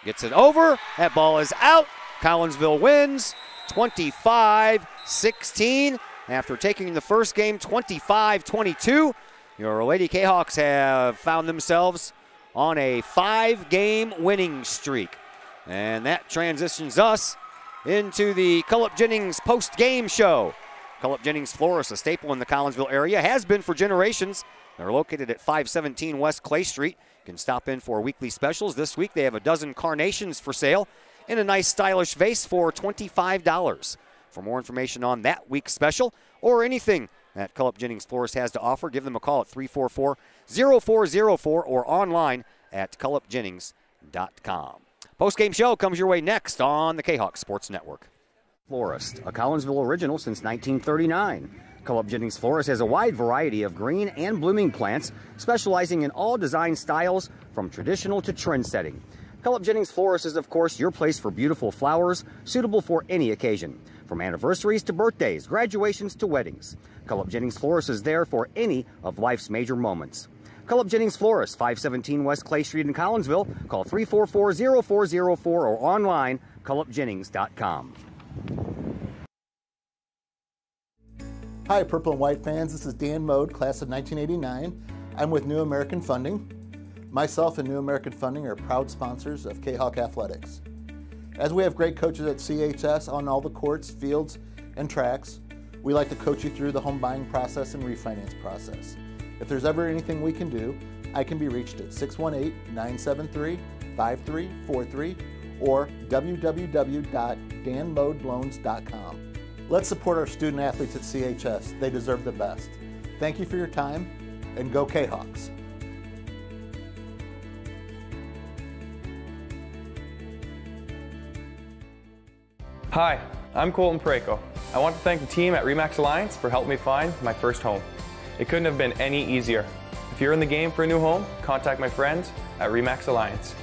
gets it over. That ball is out. Collinsville wins 25-16 after taking the first game 25-22. Your Lady Kahawks have found themselves on a 5-game winning streak. And that transitions us into the Cullip Jennings post-game show. Cullip Jennings Florist, a staple in the Collinsville area, has been for generations. They're located at 517 West Clay Street. You can stop in for weekly specials. This week they have a dozen carnations for sale in a nice stylish vase for $25. For more information on that week's special or anything that Cullip Jennings Florist has to offer, give them a call at 344-0404 or online at cullipjennings.com. Post-game show comes your way next on the Kahok Sports Network. Florist, a Collinsville original since 1939. Cullip Jennings Florist has a wide variety of green and blooming plants, specializing in all design styles from traditional to trend-setting. Cullip Jennings Florist is, of course, your place for beautiful flowers, suitable for any occasion. From anniversaries to birthdays, graduations to weddings. Cullip Jennings Florist is there for any of life's major moments. Cullip Jennings Florist, 517 West Clay Street in Collinsville. Call 344-0404 or online, cullipjennings.com. Hi, Purple and White fans. This is Dan Mode, class of 1989. I'm with New American Funding. Myself and New American Funding are proud sponsors of Kahok Athletics. As we have great coaches at CHS on all the courts, fields, and tracks, we like to coach you through the home buying process and refinance process. If there's ever anything we can do, I can be reached at 618-973-5343 or www.danmodeloans.com. Let's support our student athletes at CHS. They deserve the best. Thank you for your time, and go Kahawks. Hi, I'm Colton Pareko. I want to thank the team at RE/MAX Alliance for helping me find my first home. It couldn't have been any easier. If you're in the game for a new home, contact my friends at RE/MAX Alliance.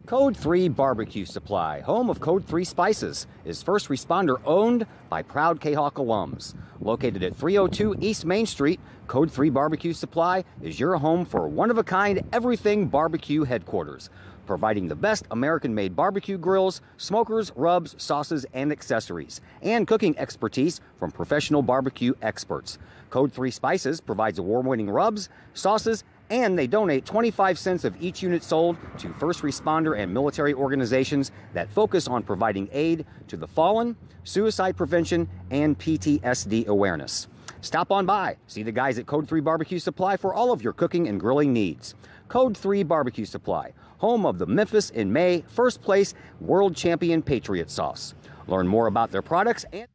Code 3 Barbecue Supply, home of Code 3 Spices, is first responder owned by proud Kahok alums. Located at 302 East Main Street, Code 3 Barbecue Supply is your home for one-of-a-kind everything barbecue headquarters, providing the best American-made barbecue grills, smokers, rubs, sauces, and accessories, and cooking expertise from professional barbecue experts. Code 3 Spices provides award-winning rubs, sauces, and they donate 25 cents of each unit sold to first responder and military organizations that focus on providing aid to the fallen, suicide prevention, and PTSD awareness. Stop on by, see the guys at Code 3 Barbecue Supply for all of your cooking and grilling needs. Code 3 Barbecue Supply, home of the Memphis in May first place world champion Patriot sauce. Learn more about their products and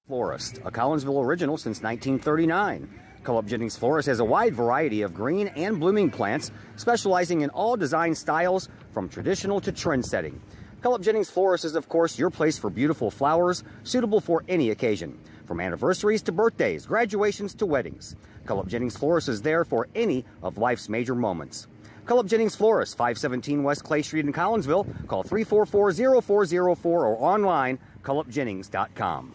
Florist, a Collinsville original since 1939. Cullip Jennings Florist has a wide variety of green and blooming plants, specializing in all design styles from traditional to trend-setting. Cullip Jennings Florist is, of course, your place for beautiful flowers, suitable for any occasion. From anniversaries to birthdays, graduations to weddings. Cullip Jennings Florist is there for any of life's major moments. Cullip Jennings Florist, 517 West Clay Street in Collinsville. Call 344-0404 or online, cullipjennings.com.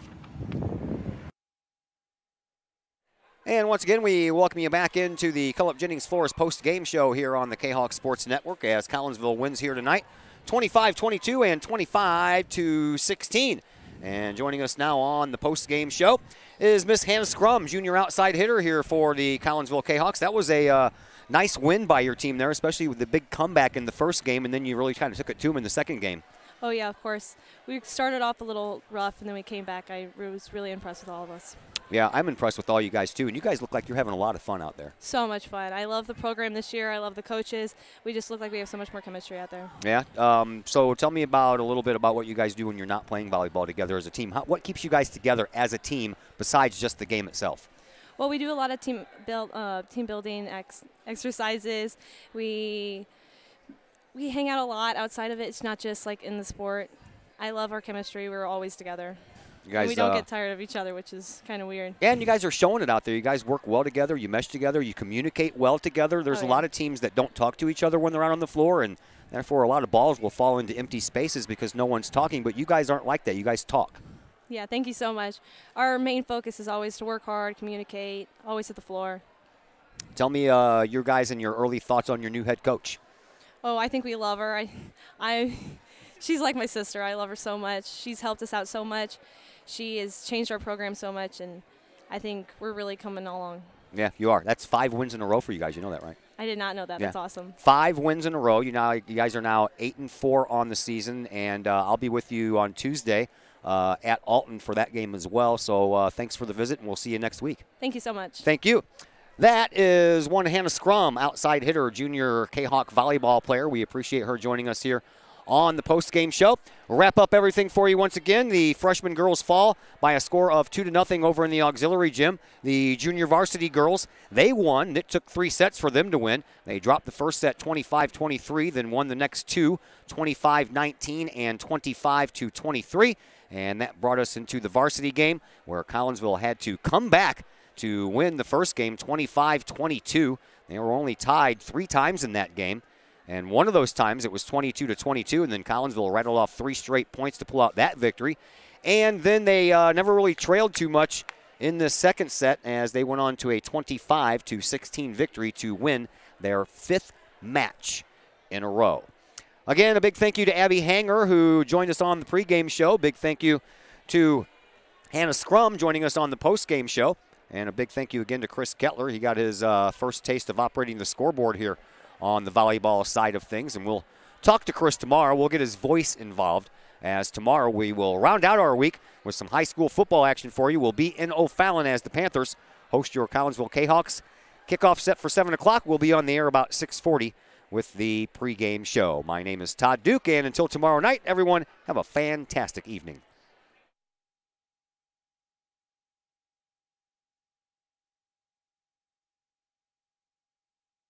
And once again, we welcome you back into the Cullip Jennings Florist post-game show here on the Kahok Sports Network as Collinsville wins here tonight, 25-22 and 25-16. And joining us now on the post-game show is Miss Hannah Scrum, junior outside hitter here for the Collinsville Kahawks. That was a nice win by your team there, especially with the big comeback in the first game, and then you really kind of took it to them in the second game. Oh, yeah, of course. We started off a little rough, and then we came back. I was really impressed with all of us. Yeah, I'm impressed with all you guys, too. And you guys look like you're having a lot of fun out there. So much fun. I love the program this year. I love the coaches. We just look like we have so much more chemistry out there. Yeah. So tell me a little bit about what you guys do when you're not playing volleyball together as a team. What keeps you guys together as a team besides just the game itself? Well, we do a lot of team building exercises. We hang out a lot outside of it. It's not just like in the sport. I love our chemistry. We're always together. You guys, and we don't get tired of each other, which is kind of weird. And you guys are showing it out there. You guys work well together. You mesh together. You communicate well together. There's a lot of teams that don't talk to each other when they're out on the floor, and therefore a lot of balls will fall into empty spaces because no one's talking. But you guys aren't like that. You guys talk. Yeah, thank you so much. Our main focus is always to work hard, communicate, always hit the floor. Tell me your guys and your early thoughts on your new head coach. Oh, I think we love her. She's like my sister. I love her so much. She's helped us out so much. She has changed our program so much, and I think we're really coming along. Yeah, you are. That's 5 wins in a row for you guys. You know that, right? I did not know that. Yeah. That's awesome. 5 wins in a row. You guys are now 8-4 on the season, and I'll be with you on Tuesday at Alton for that game as well. So thanks for the visit, and we'll see you next week. Thank you so much. Thank you. That is one Hannah Scrum, outside hitter, junior Kahok volleyball player. We appreciate her joining us here on the post-game show. We'll wrap up everything for you once again. The freshman girls fall by a score of 2-0 over in the auxiliary gym. The junior varsity girls, they won. It took 3 sets for them to win. They dropped the first set 25-23, then won the next 2, 25-19 and 25-23. And that brought us into the varsity game where Collinsville had to come back to win the first game 25-22. They were only tied 3 times in that game. And one of those times it was 22-22, and then Collinsville rattled off 3 straight points to pull out that victory. And then they never really trailed too much in the second set as they went on to a 25-16 victory to win their 5th match in a row. Again, a big thank you to Abby Hanger, who joined us on the pregame show. Big thank you to Hannah Scrum joining us on the postgame show. And a big thank you again to Chris Kettler. He got his first taste of operating the scoreboard here on the volleyball side of things. And we'll talk to Chris tomorrow. We'll get his voice involved, as tomorrow we will round out our week with some high school football action for you. We'll be in O'Fallon as the Panthers host your Collinsville Kahawks. Kickoff set for 7 o'clock. We'll be on the air about 6:40 with the pregame show. My name is Todd Duke, and until tomorrow night, everyone, have a fantastic evening.